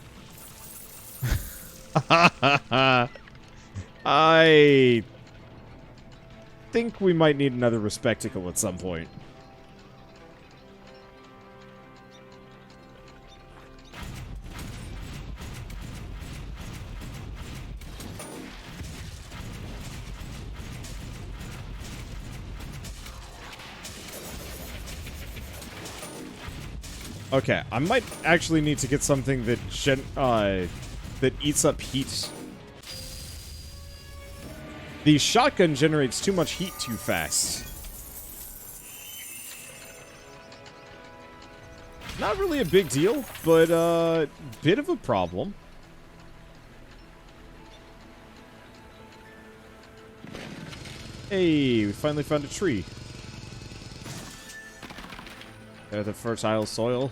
I think we might need another receptacle at some point. Okay, I might actually need to get something that that eats up heat. The shotgun generates too much heat too fast. Not really a big deal, but bit of a problem. Hey, we finally found a tree. There's the fertile soil.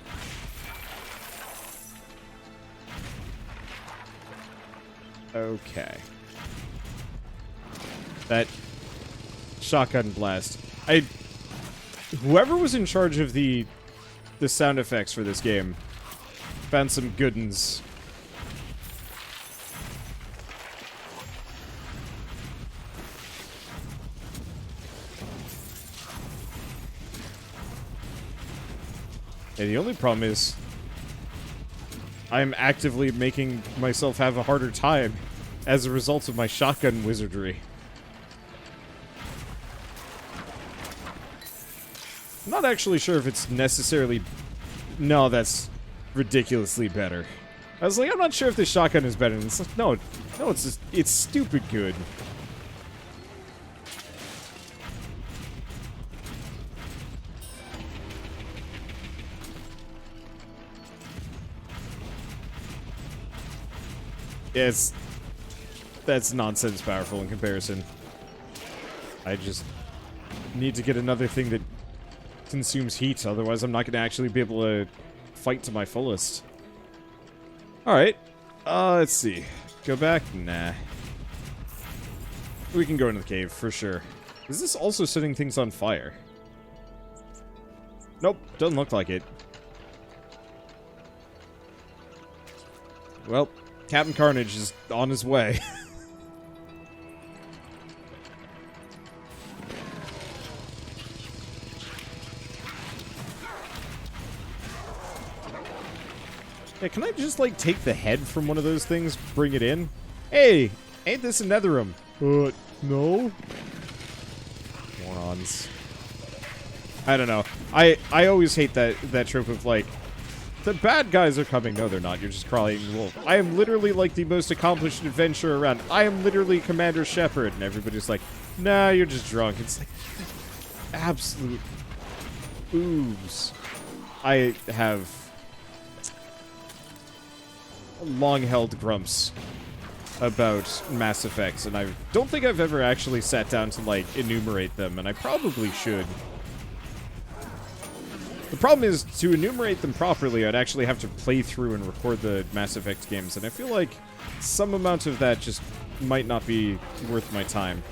Okay. That shotgun blast. Whoever was in charge of the sound effects for this game found some good uns. And the only problem is I'm actively making myself have a harder time as a result of my shotgun wizardry. I'm not actually sure if it's necessarily... No, that's ridiculously better. I was like, I'm not sure if this shotgun is better. And it's like, no, it's just, it's stupid good. Yes, that's nonsense powerful in comparison. I just need to get another thing that consumes heat, otherwise I'm not going to actually be able to fight to my fullest. Alright, let's see. Go back? Nah. We can go into the cave, for sure. Is this also setting things on fire? Nope, doesn't look like it. Well, Captain Carnage is on his way. Yeah, can I just, like, take the head from one of those things, bring it in? Hey, ain't this a Netherim? No? Morons. I don't know. I always hate that trope of, like, the bad guys are coming. No, they're not. You're just crawling wolf. I am literally, like, the most accomplished adventurer around. I am literally Commander Shepard. And everybody's like, nah, you're just drunk. It's like, absolute ooze. I have long-held grumps about Mass Effects, and I don't think I've ever actually sat down to, like, enumerate them, and I probably should. The problem is, to enumerate them properly, I'd actually have to play through and record the Mass Effect games, and I feel like some amount of that just might not be worth my time.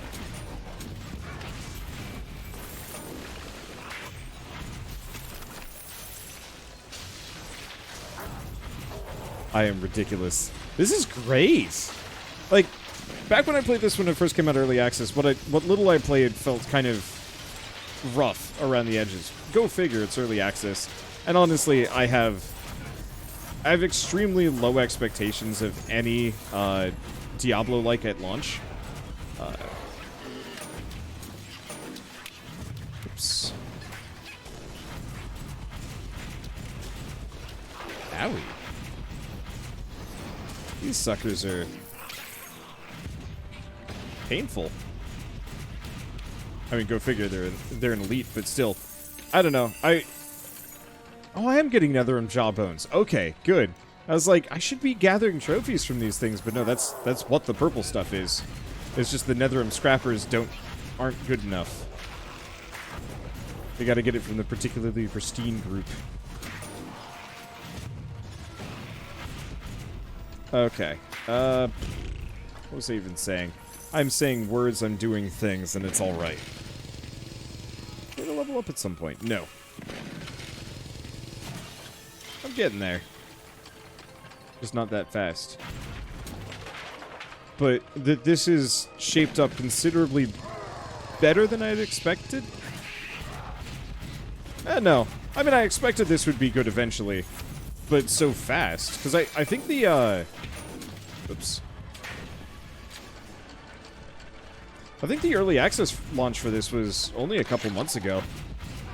I am ridiculous. This is great! Like, back when I played this when it first came out early access, what little I played felt kind of rough around the edges. Go figure, it's early access. And honestly, I have extremely low expectations of any Diablo-like at launch. Oops. Owie. These suckers are painful. I mean, go figure, they're an elite, but still. I don't know. Oh, I am getting Netherim jawbones. Okay, good. I was like, I should be gathering trophies from these things, but no, that's what the purple stuff is. It's just the Netherim scrappers aren't good enough. They gotta get it from the particularly pristine group. Okay. What was I even saying? I'm saying words, I'm doing things, and it's alright. Gonna level up at some point. No. I'm getting there. Just not that fast. But this is shaped up considerably better than I'd expected. No. I mean, I expected this would be good eventually. But so fast. Because I think the, oops. I think the early access launch for this was only a couple months ago.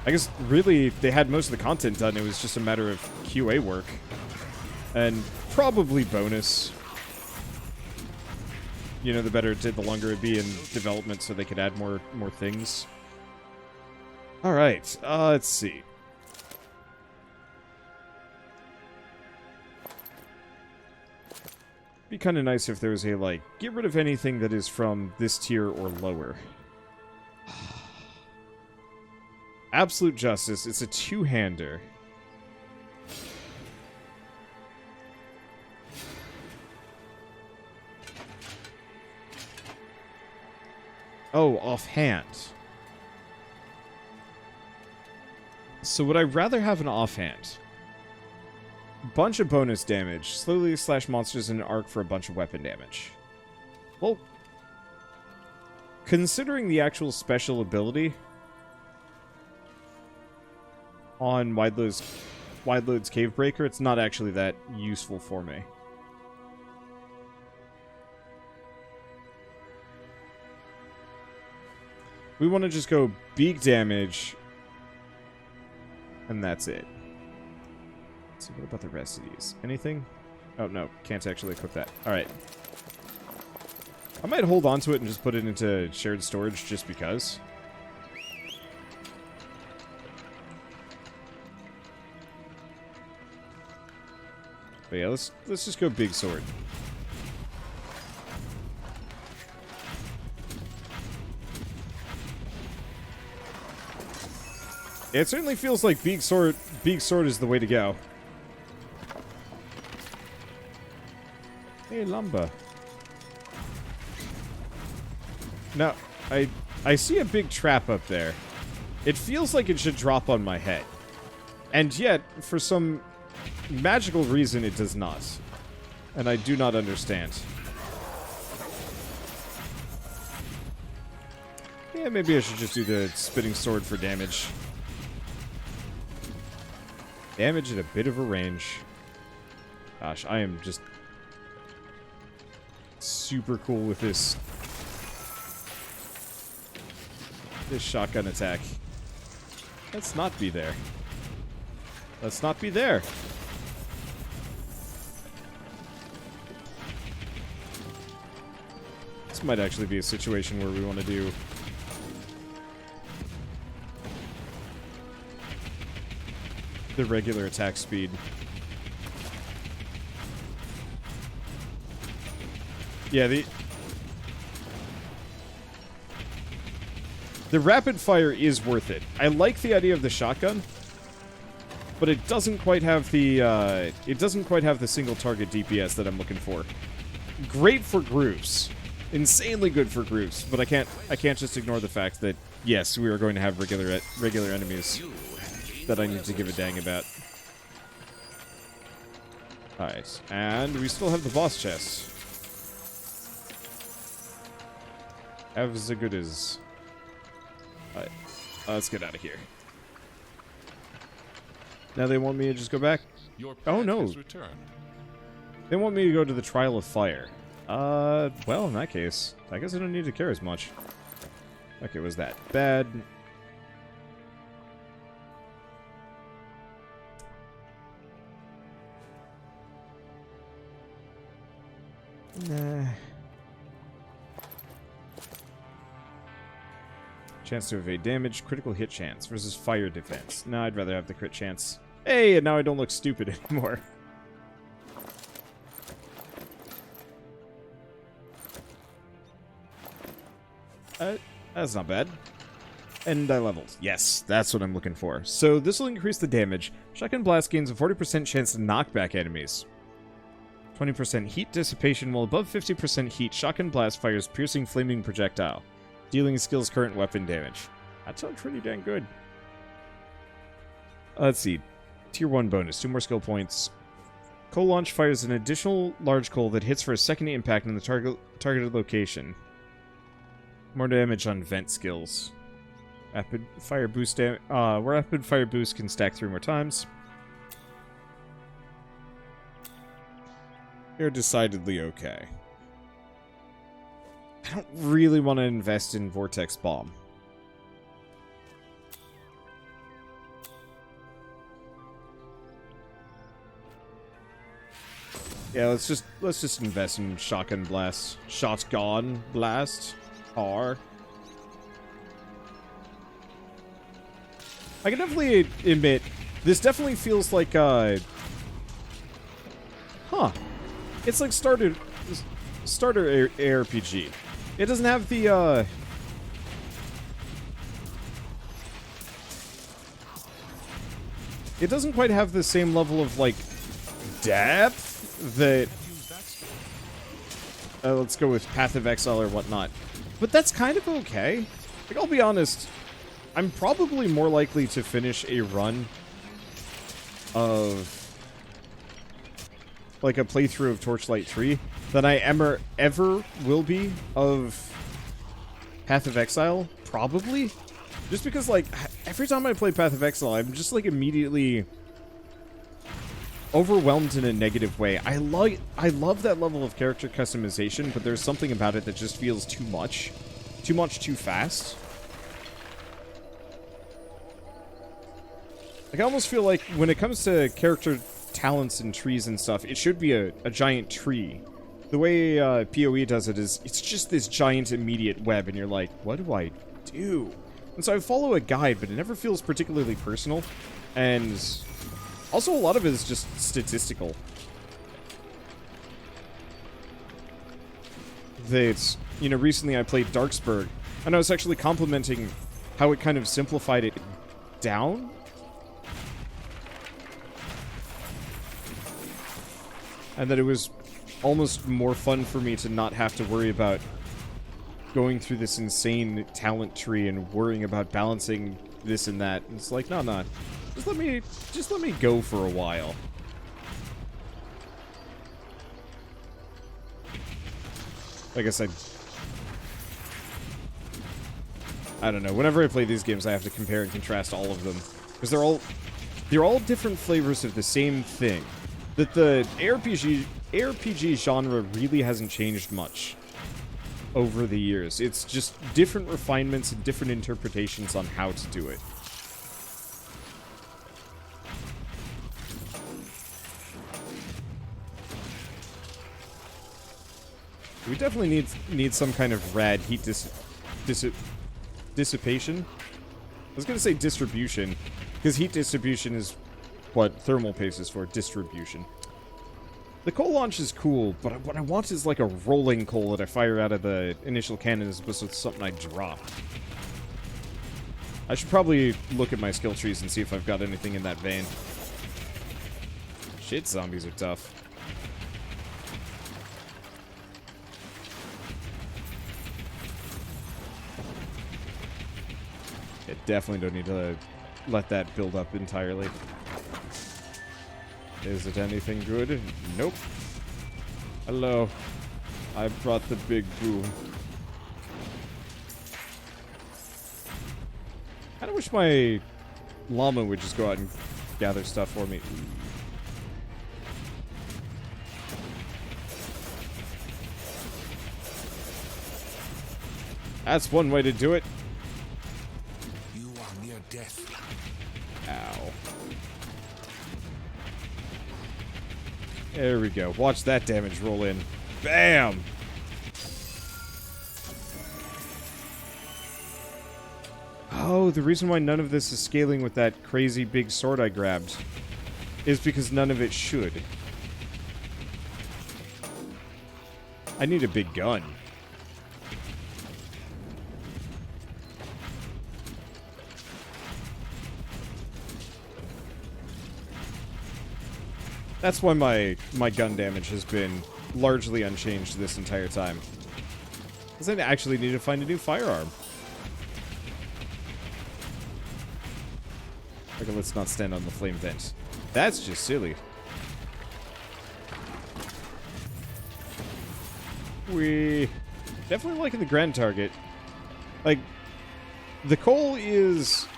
I guess, really, they had most of the content done. It was just a matter of QA work. And probably bonus. You know, the better it did, the longer it'd be in development so they could add more things. Alright, let's see. Be kind of nice if there was a, like, get rid of anything that is from this tier or lower. Absolute Justice, it's a two-hander. Oh, offhand. So would I rather have an offhand? Bunch of bonus damage. Slowly slash monsters in an arc for a bunch of weapon damage. Well, considering the actual special ability on Wideload's Cavebreaker, it's not actually that useful for me. We want to just go beak damage, and that's it. So what about the rest of these? Anything? Oh, no. Can't actually equip that. Alright. I might hold on to it and just put it into shared storage just because. But yeah, let's just go big sword. It certainly feels like big sword is the way to go. Hey, lumber. Now, I see a big trap up there. It feels like it should drop on my head. And yet, for some magical reason, it does not. And I do not understand. Yeah, maybe I should just do the spitting sword for damage. Damage at a bit of a range. Gosh, I am just super cool with this shotgun attack. Let's not be there. Let's not be there. This might actually be a situation where we want to do the regular attack speed. Yeah, the rapid fire is worth it. I like the idea of the shotgun, but it doesn't quite have the single target DPS that I'm looking for. Great for groups, insanely good for groups, but I can't just ignore the fact that yes, we are going to have regular enemies that I need to give a dang about. Alright, and we still have the boss chest. As good as. Alright, let's get out of here. Now they want me to just go back? Oh no. They want me to go to the Trial of Fire. Well, in that case, I guess I don't need to care as much. Okay, was that bad? Nah. Chance to evade damage, critical hit chance versus fire defense. No, I'd rather have the crit chance. Hey, and now I don't look stupid anymore. That's not bad. And I leveled. Yes, that's what I'm looking for. So this will increase the damage. Shotgun Blast gains a 40% chance to knock back enemies. 20% heat dissipation. While above 50% heat, Shotgun Blast fires piercing flaming projectile, dealing skill's current weapon damage. That sounds pretty dang good. Let's see. Tier 1 bonus. 2 more skill points. Coal launch fires an additional large coal that hits for a second impact in the targeted location. More damage on vent skills. Rapid fire boost rapid fire boost can stack 3 more times. They're decidedly okay. I don't really want to invest in Vortex Bomb. Yeah, let's just invest in Shotgun Blast. Shotgun Blast. R. I can definitely admit, this definitely feels like, it's like starter ARPG. It doesn't have the, it doesn't quite have the same level of, like, depth that, let's go with Path of Exile or whatnot. But that's kind of okay. Like, I'll be honest, I'm probably more likely to finish a run of, like, a playthrough of Torchlight 3 than I ever will be of Path of Exile. Probably. Just because, like, every time I play Path of Exile, I'm just, like, immediately overwhelmed in a negative way. I love that level of character customization, but there's something about it that just feels too much. Too fast. Like, I almost feel like when it comes to character talents and trees and stuff, it should be a giant tree. The way PoE does it is, it's just this giant immediate web, and you're like, what do I do? And so I follow a guide, but it never feels particularly personal. And also a lot of it is just statistical. That, you know, recently I played Darksburg, and I was actually complimenting how it kind of simplified it down. And that it was almost more fun for me to not have to worry about going through this insane talent tree and worrying about balancing this and that. And it's like, no. Just let me go for a while. Like I said, I don't know. Whenever I play these games, I have to compare and contrast all of them. Because they're all different flavors of the same thing. That the ARPG genre really hasn't changed much over the years. It's just different refinements and different interpretations on how to do it. We definitely need some kind of rad heat dissipation. I was gonna say distribution, because heat distribution is what thermal paste is for, distribution. The coal launch is cool, but what I want is like a rolling coal that I fire out of the initial cannon as opposed to something I drop. I should probably look at my skill trees and see if I've got anything in that vein. Shit, zombies are tough. I definitely don't need to let that build up entirely. Is it anything good? Nope. Hello. I brought the big boom. I kinda wish my llama would just go out and gather stuff for me. That's one way to do it. You are near death. Ow. There we go. Watch that damage roll in. Bam! Oh, the reason why none of this is scaling with that crazy big sword I grabbed is because none of it should. I need a big gun. That's why my gun damage has been largely unchanged this entire time. Because I actually need to find a new firearm. Okay, let's not stand on the flame vent. That's just silly. We definitely liking the grand target. Like, the coal is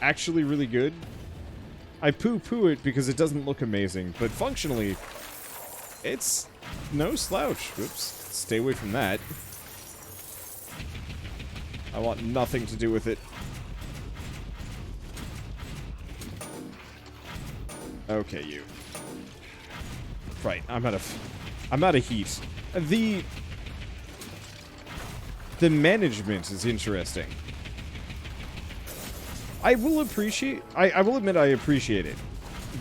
actually really good. I poo-poo it because it doesn't look amazing, but functionally, it's no slouch. Whoops. Stay away from that. I want nothing to do with it. Okay, you. Right, I'm out of heat. The management is interesting. I will appreciate... I will admit I appreciate it.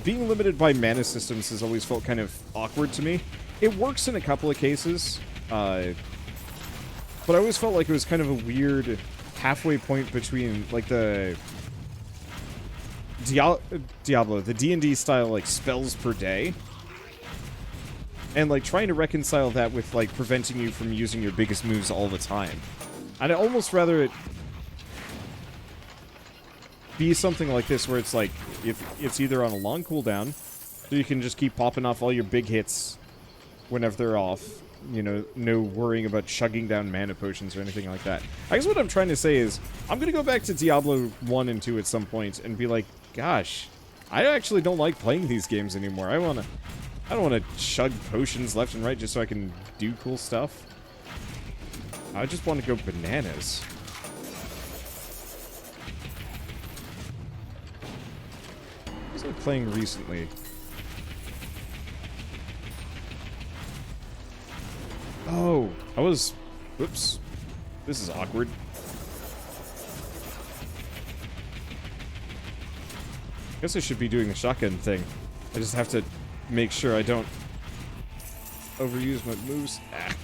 Being limited by mana systems has always felt kind of awkward to me. It works in a couple of cases, but I always felt like it was kind of a weird halfway point between, like, the... Diablo, the D&D style, like, spells per day. And, like, trying to reconcile that with, like, preventing you from using your biggest moves all the time. I'd almost rather it be something like this where it's like, if it's either on a long cooldown, so you can just keep popping off all your big hits whenever they're off. You know, no worrying about chugging down mana potions or anything like that. I guess what I'm trying to say is, I'm gonna go back to Diablo 1 and 2 at some point and be like, gosh, I actually don't like playing these games anymore. I don't want to chug potions left and right just so I can do cool stuff. I just want to go bananas. What was I playing recently? Oh, I was... Whoops. This is awkward. Guess I should be doing the shotgun thing. I just have to make sure I don't overuse my moves. Ah.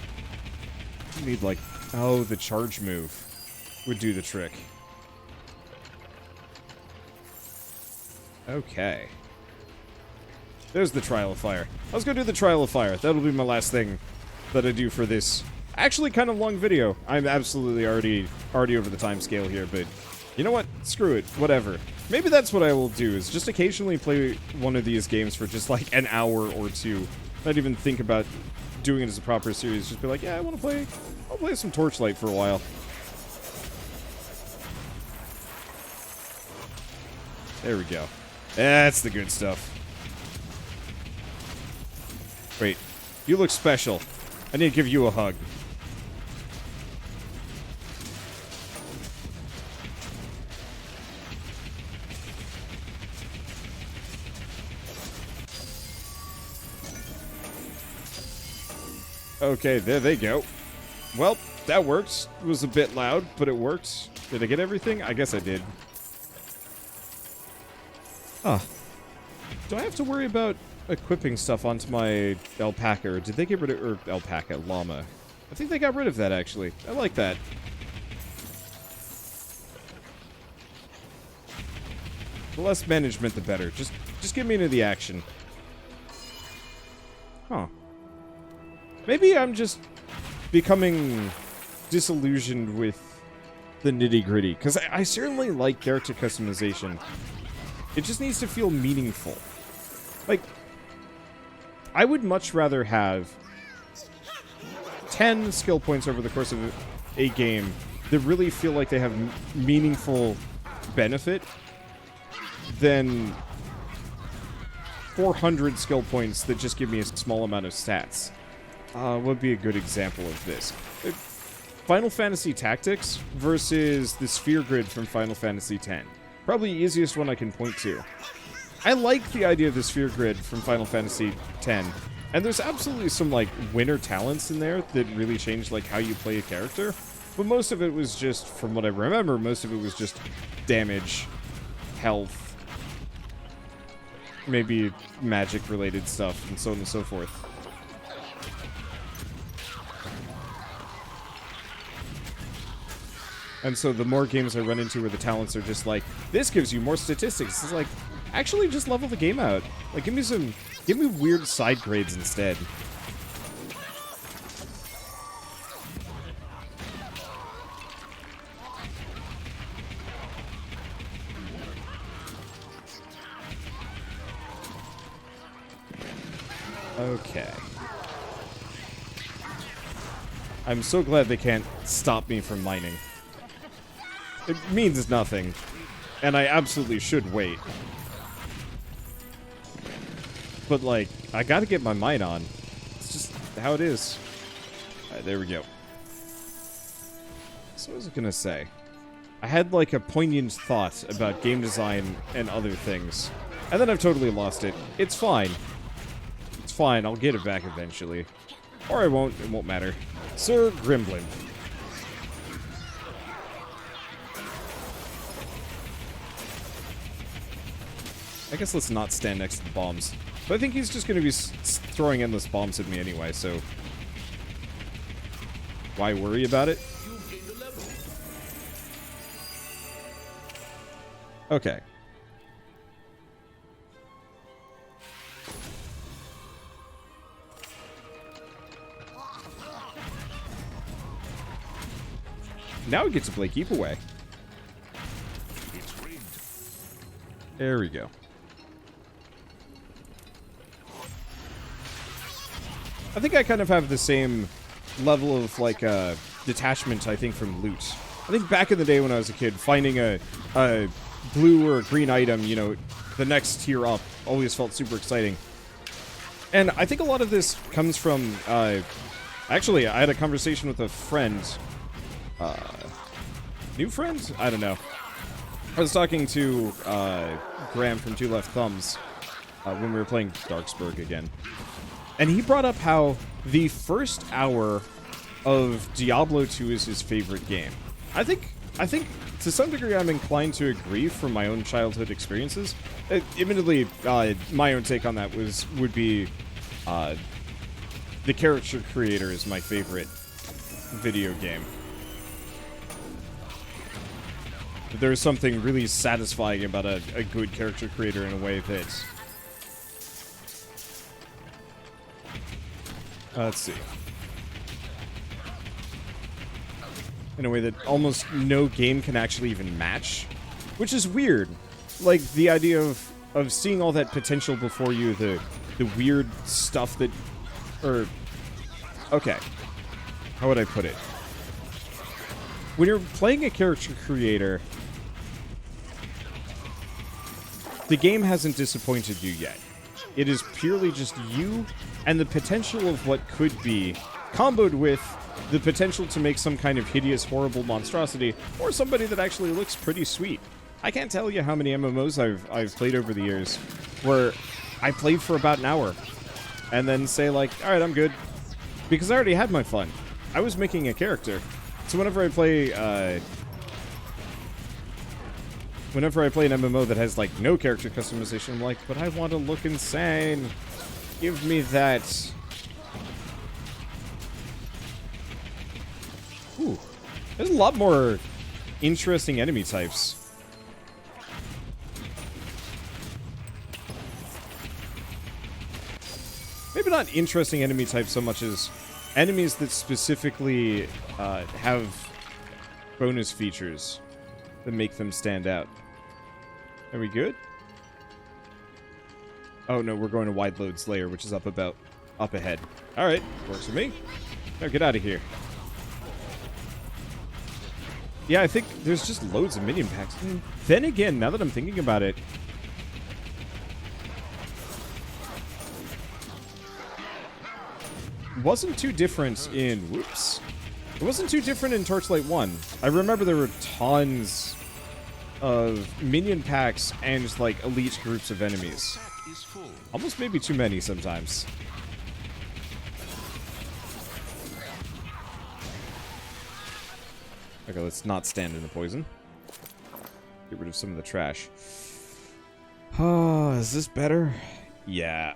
I need, like... Oh, the charge move would do the trick. Okay. There's the Trial of Fire. Let's go do the Trial of Fire. That'll be my last thing that I do for this actually kind of long video. I'm absolutely already over the time scale here, but you know what? Screw it. Whatever. Maybe that's what I will do, is just occasionally play one of these games for just like an hour or two. Not even think about doing it as a proper series. Just be like, yeah, I'll play some Torchlight for a while. There we go. That's the good stuff. Wait, you look special. I need to give you a hug. Okay, there they go. Well, that works. It was a bit loud, but it worked. Did I get everything? I guess I did. Ah. Do I have to worry about equipping stuff onto my alpaca, or did they get rid of... or alpaca, llama. I think they got rid of that, actually. I like that. The less management, the better. Just get me into the action. Huh. Maybe I'm just becoming disillusioned with the nitty-gritty, because I certainly like character customization. It just needs to feel meaningful. Like, I would much rather have 10 skill points over the course of a game that really feel like they have meaningful benefit than 400 skill points that just give me a small amount of stats. What would be a good example of this? Final Fantasy Tactics versus the Sphere Grid from Final Fantasy X. Probably the easiest one I can point to. I like the idea of the Sphere Grid from Final Fantasy X, and there's absolutely some, like, winner talents in there that really changed, like, how you play a character, but most of it was just, from what I remember, most of it was just damage, health, maybe magic-related stuff, and so on and so forth. And so the more games I run into where the talents are just like, this gives you more statistics, it's like, actually just level the game out. Like, give me weird side grades instead. Okay. I'm so glad they can't stop me from mining. It means nothing, and I absolutely should wait. But, like, I gotta get my mine on. It's just how it is. Alright, there we go. So what was I gonna say? I had, like, a poignant thought about game design and other things. And then I've totally lost it. It's fine. It's fine, I'll get it back eventually. Or I won't, it won't matter. Sir Grimblin. I guess let's not stand next to the bombs. But I think he's just going to be throwing endless bombs at me anyway, so... why worry about it? Okay. Now we get to play Keep Away. There we go. I think I kind of have the same level of, like, detachment, I think, from loot. I think back in the day when I was a kid, finding a blue or a green item, you know, the next tier up, always felt super exciting. And I think a lot of this comes from, actually, I had a conversation with a friend. New friend? I don't know. I was talking to, Graham from Two Left Thumbs, when we were playing Darksburg again. and he brought up how the first hour of Diablo 2 is his favorite game. I think to some degree I'm inclined to agree from my own childhood experiences. Admittedly, my own take on that would be the character creator is my favorite video game. There's something really satisfying about a good character creator in a way that... let's see. In a way that almost no game can actually even match. Which is weird. Like, the idea of seeing all that potential before you, the weird stuff that... Or... Okay. How would I put it? When you're playing a character creator, the game hasn't disappointed you yet. It is purely just you and the potential of what could be, comboed with the potential to make some kind of hideous, horrible monstrosity, or somebody that actually looks pretty sweet. I can't tell you how many MMOs I've played over the years, where I played for about an hour, and then say like, alright, I'm good. Because I already had my fun. I was making a character. So whenever I play an MMO that has, like, no character customization, I'm like, but I want to look insane. Give me that. Ooh. There's a lot more interesting enemy types. Maybe not interesting enemy types so much as enemies that specifically have bonus features that make them stand out. Are we good? Oh no, we're going to Wide Load's lair, which is up ahead. Alright, works for me. Now get out of here. Yeah, I think there's just loads of minion packs. Then again, now that I'm thinking about it, it wasn't too different in... Whoops. It wasn't too different in Torchlight 1. I remember there were tons of minion packs and, like, elite groups of enemies. Almost maybe too many sometimes. Okay, let's not stand in the poison. Get rid of some of the trash. Oh, is this better? Yeah.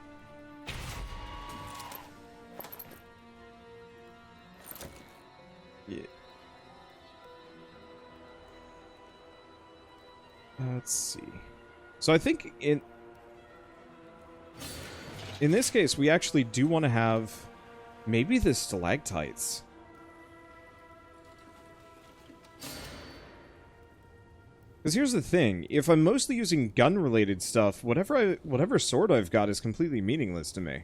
Yeah. Let's see. So I think in this case, we actually do want to have maybe the stalactites. Because here's the thing, if I'm mostly using gun-related stuff, whatever sword I've got is completely meaningless to me.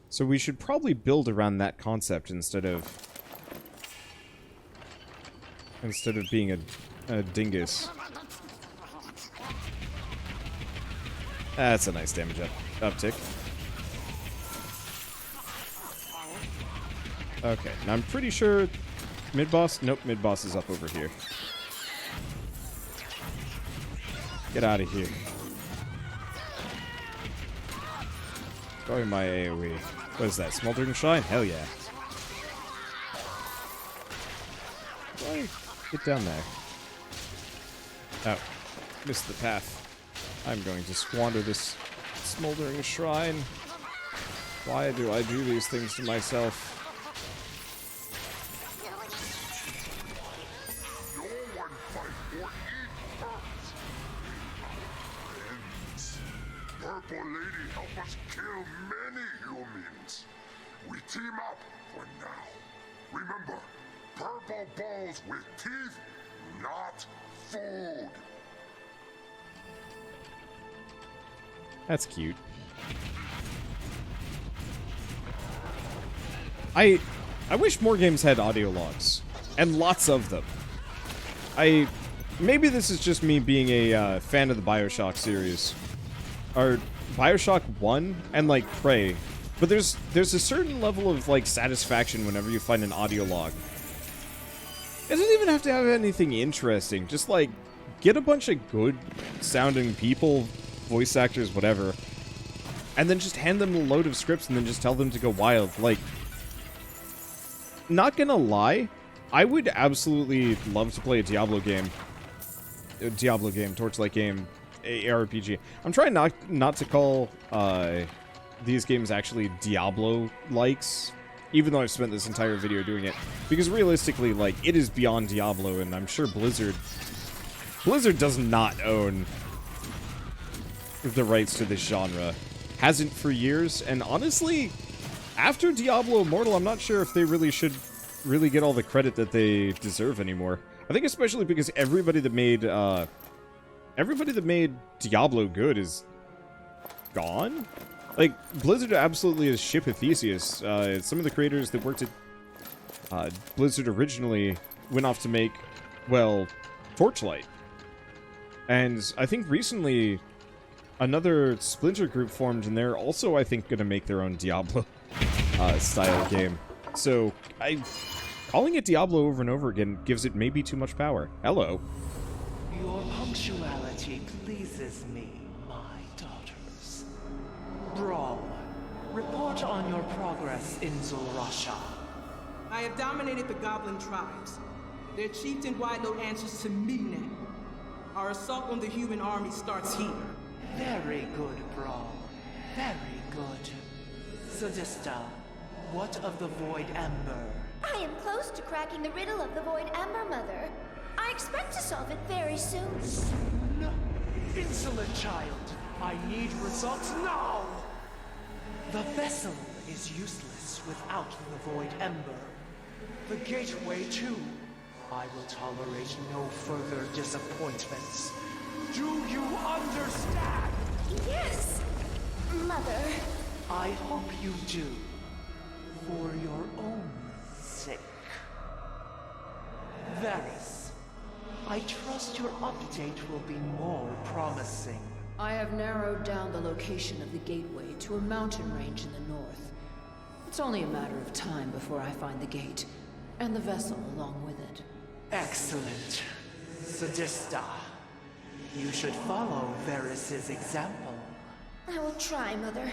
So we should probably build around that concept instead of being a dingus. That's a nice damage uptick. Okay, now I'm pretty sure mid-boss? Nope, mid-boss is up over here. Get out of here. Going my AoE. What is that, Smoldering Shrine? Hell yeah. Why get down there? Oh, missed the path. I'm going to squander this Smoldering Shrine. Why do I do these things to myself? No one fight or eat purpose. Friends, Purple Lady help us kill many humans. We team up for now. Remember, purple balls with teeth, not food. That's cute. I wish more games had audio logs. And lots of them. Maybe this is just me being a fan of the BioShock series. Or BioShock 1 and, like, Prey. But there's a certain level of, like, satisfaction whenever you find an audio log. It doesn't even have to have anything interesting. Just, like, get a bunch of good-sounding people, voice actors, whatever, and then just hand them a load of scripts and then just tell them to go wild. Like, not gonna lie, I would absolutely love to play a Diablo game, Torchlight game, ARPG. I'm trying not to call these games actually Diablo-likes, even though I've spent this entire video doing it, because realistically, like, it is beyond Diablo, and I'm sure Blizzard does not own the rights to this genre. Hasn't for years, and honestly, after Diablo Immortal, I'm not sure if they really should get all the credit that they deserve anymore. I think especially because everybody that made Diablo good is gone. Like, Blizzard absolutely is ship of Theseus. Some of the creators that worked at Blizzard originally went off to make, well, Torchlight. And I think recently another splinter group formed, and they're also, I think, going to make their own Diablo style game. So, calling it Diablo over and over again gives it maybe too much power. Hello. Your punctuality pleases me, my daughters. Brawl, report on your progress in Zorasha. I have dominated the goblin tribes. Their chieftain Wildlow answers to me now. Our assault on the human army starts here. Very good, Brawl. Very good. Sadista, what of the Void Ember? I am close to cracking the riddle of the Void Ember, Mother. I expect to solve it very soon. No, insolent child. I need results now! The vessel is useless without the Void Ember. The gateway, too. I will tolerate no further disappointments. Do you understand? Yes, Mother. I hope you do. For your own sake. Varys, I trust your update will be more promising. I have narrowed down the location of the gateway to a mountain range in the north. It's only a matter of time before I find the gate, and the vessel along with it. Excellent. Sadista, you should follow Varys' example. I will try, Mother.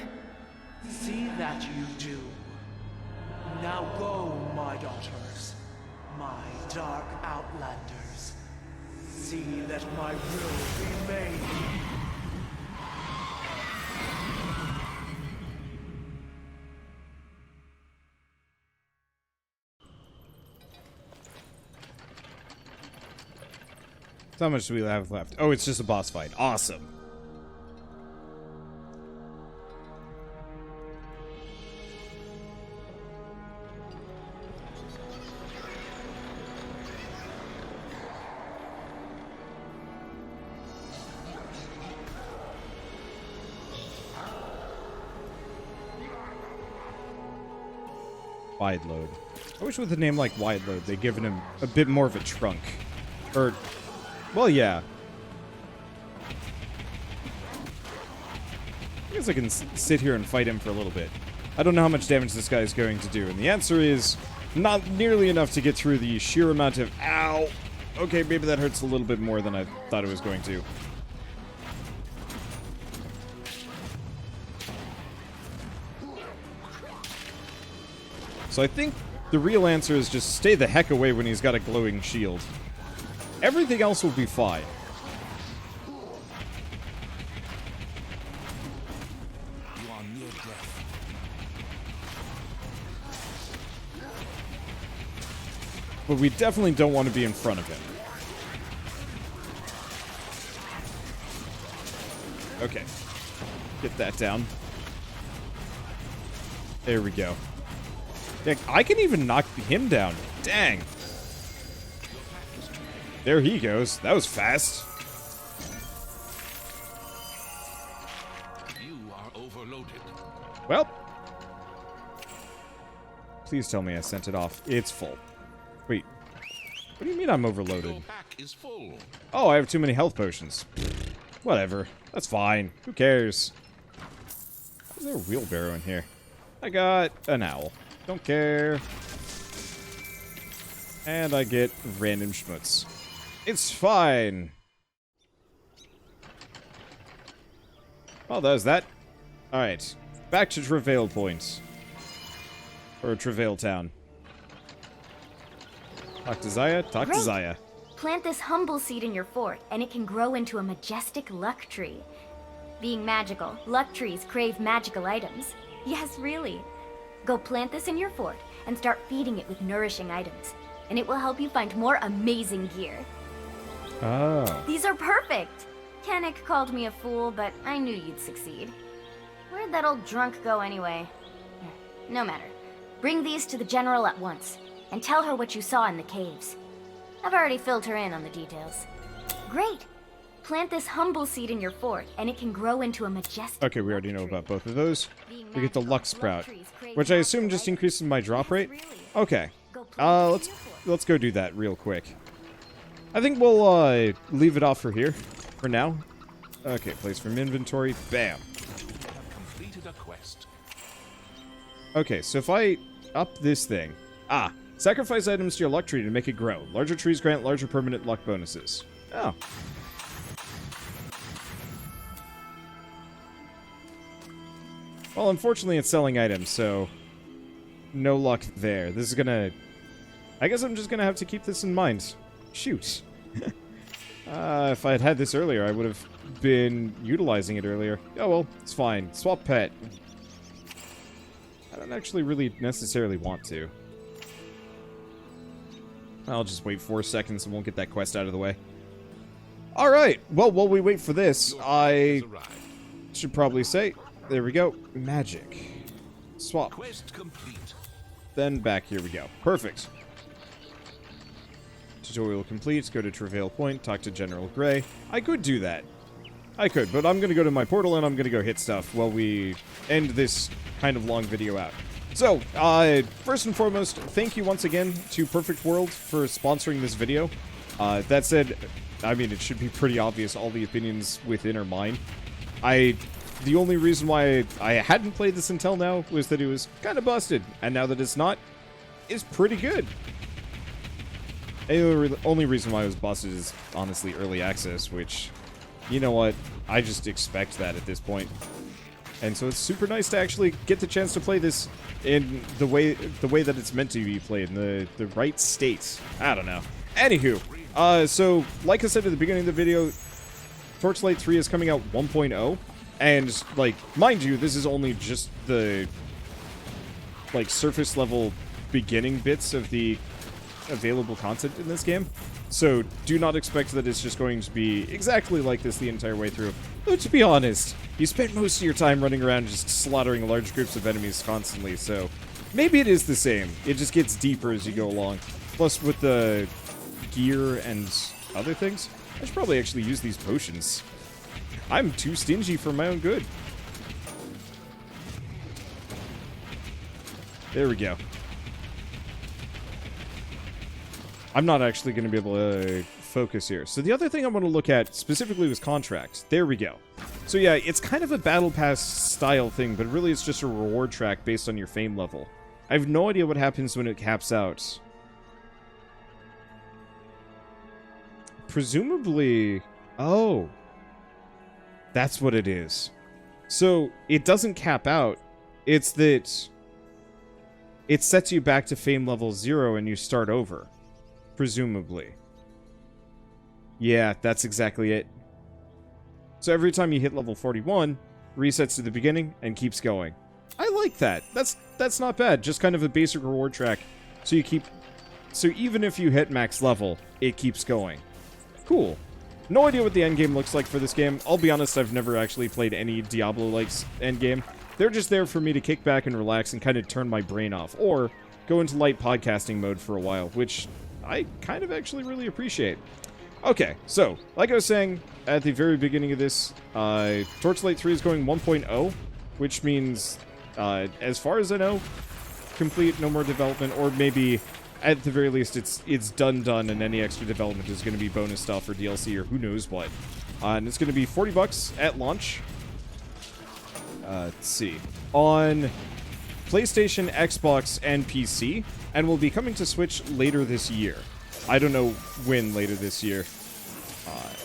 See that you do. Now go, my daughters, my dark outlanders. See that my will be made. So how much do we have left? Oh, it's just a boss fight. Awesome. Wide load. I wish with a name like Wide Load, they'd given him a bit more of a trunk. Or, well, yeah. I guess I can sit here and fight him for a little bit. I don't know how much damage this guy is going to do, and the answer is not nearly enough to get through the sheer amount of... Ow! Okay, maybe that hurts a little bit more than I thought it was going to. So I think the real answer is just stay the heck away when he's got a glowing shield. Everything else will be fine. You are near death. But we definitely don't want to be in front of him. Okay. Get that down. There we go. Heck, I can even knock him down. Dang. There he goes. That was fast. You are overloaded. Well. Please tell me I sent it off. It's full. Wait. What do you mean I'm overloaded? Your pack is full. Oh, I have too many health potions. Whatever. That's fine. Who cares? Is there a wheelbarrow in here? I got an owl. Don't care. And I get random schmutz. It's fine. Well, that was that. Alright. Back to Trevail Point. Or Trevail Town. Talk to Zaya? Talk to Zaya. Plant this humble seed in your fort, and it can grow into a majestic luck tree. Being magical, luck trees crave magical items. Yes, really. Go plant this in your fort, and start feeding it with nourishing items. And it will help you find more amazing gear. Oh. These are perfect! Kennick called me a fool, but I knew you'd succeed. Where'd that old drunk go anyway? No matter. Bring these to the General at once, and tell her what you saw in the caves. I've already filled her in on the details. Great! Plant this humble seed in your fort, and it can grow into a majestic... Okay, we already know about both of those. We get the luck sprout, which I assume just increases my drop rate. Okay. Let's go do that real quick. I think we'll leave it off for here, for now. Okay, place from inventory. Bam. Completed a quest. Okay, so if I up this thing... Ah, sacrifice items to your luck tree to make it grow. Larger trees grant larger permanent luck bonuses. Oh. Well, unfortunately it's selling items, so... no luck there. This is gonna... I guess I'm just gonna have to keep this in mind. Shoot. If I had had this earlier, I would have been utilizing it earlier. Oh well, it's fine. Swap pet. I don't actually really necessarily want to. I'll just wait 4 seconds and we'll get that quest out of the way. Alright, well, while we wait for this, I should probably say, there we go, magic. Swap. Quest complete. Then back, here we go. Perfect. Tutorial complete, go to Trevail Point, talk to General Gray. I could do that. I could, but I'm going to go to my portal and I'm going to go hit stuff while we end this kind of long video out. So, first and foremost, thank you once again to Perfect World for sponsoring this video. That said, I mean, it should be pretty obvious all the opinions within are mine. The only reason why I hadn't played this until now was that it was kind of busted, and now that it's not, it's pretty good. The only reason why it was busted is, honestly, early access, which, you know what, I just expect that at this point. And so it's super nice to actually get the chance to play this in the way that it's meant to be played, in the right state. I don't know. Anywho, so, like I said at the beginning of the video, Torchlight 3 is coming out 1.0, and, like, mind you, this is only just the, like, surface level beginning bits of the available content in this game. So do not expect that it's just going to be exactly like this the entire way through. Though, to be honest, you spend most of your time running around just slaughtering large groups of enemies constantly, so maybe it is the same. It just gets deeper as you go along. Plus, with the gear and other things, I should probably actually use these potions. I'm too stingy for my own good. There we go. I'm not actually going to be able to focus here. So the other thing I want to look at specifically was contracts. There we go. So yeah, it's kind of a battle pass style thing, but really it's just a reward track based on your fame level. I have no idea what happens when it caps out. Presumably... Oh. That's what it is. So it doesn't cap out. It's that it sets you back to fame level 0 and you start over. Presumably. Yeah, that's exactly it. So every time you hit level 41, resets to the beginning and keeps going. I like that. That's not bad. Just kind of a basic reward track. So even if you hit max level, it keeps going. Cool. No idea what the endgame looks like for this game. I'll be honest, I've never actually played any Diablo-like endgame. They're just there for me to kick back and relax and kind of turn my brain off. Or go into light podcasting mode for a while, which I kind of actually really appreciate. Okay, so, like I was saying at the very beginning of this, Torchlight 3 is going 1.0, which means, as far as I know, complete, no more development, or maybe, at the very least, it's done, and any extra development is going to be bonus stuff or DLC or who knows what. And it's going to be $40 at launch. Let's see. On PlayStation, Xbox, and PC, and will be coming to Switch later this year. I don't know when later this year.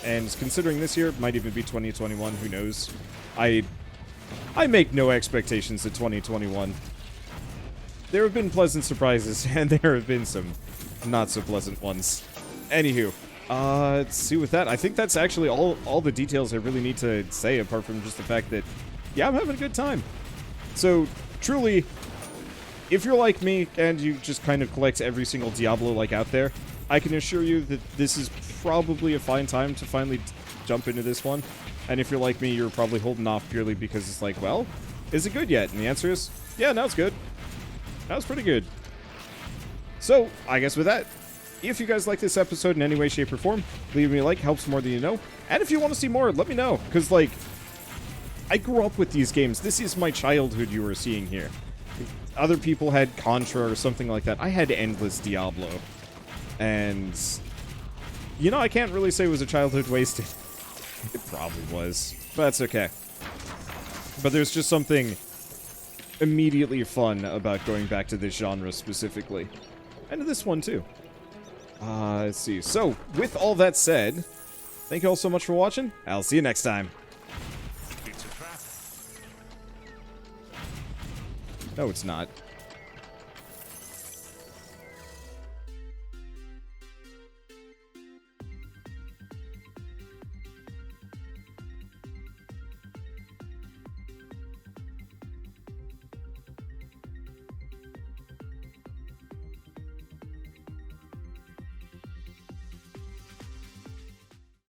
And considering this year, might even be 2021, who knows. I make no expectations at 2021. There have been pleasant surprises, and there have been some not-so-pleasant ones. Anywho, let's see with that. I think that's actually all the details I really need to say, apart from just the fact that, yeah, I'm having a good time. So, truly, if you're like me, and you just kind of collect every single Diablo-like out there, I can assure you that this is probably a fine time to finally jump into this one. And if you're like me, you're probably holding off purely because it's like, well, is it good yet? And the answer is, yeah, now it's good. That was pretty good. So, I guess with that, if you guys like this episode in any way, shape, or form, leave me a like, helps more than you know. And if you want to see more, let me know. Because, like, I grew up with these games. This is my childhood you are seeing here. Other people had Contra or something like that. I had endless Diablo. And, you know, I can't really say it was a childhood wasted. It probably was, but that's okay. But there's just something immediately fun about going back to this genre specifically. And to this one, too. Let's see. So, with all that said, thank you all so much for watching. I'll see you next time. It's a trap. No, it's not.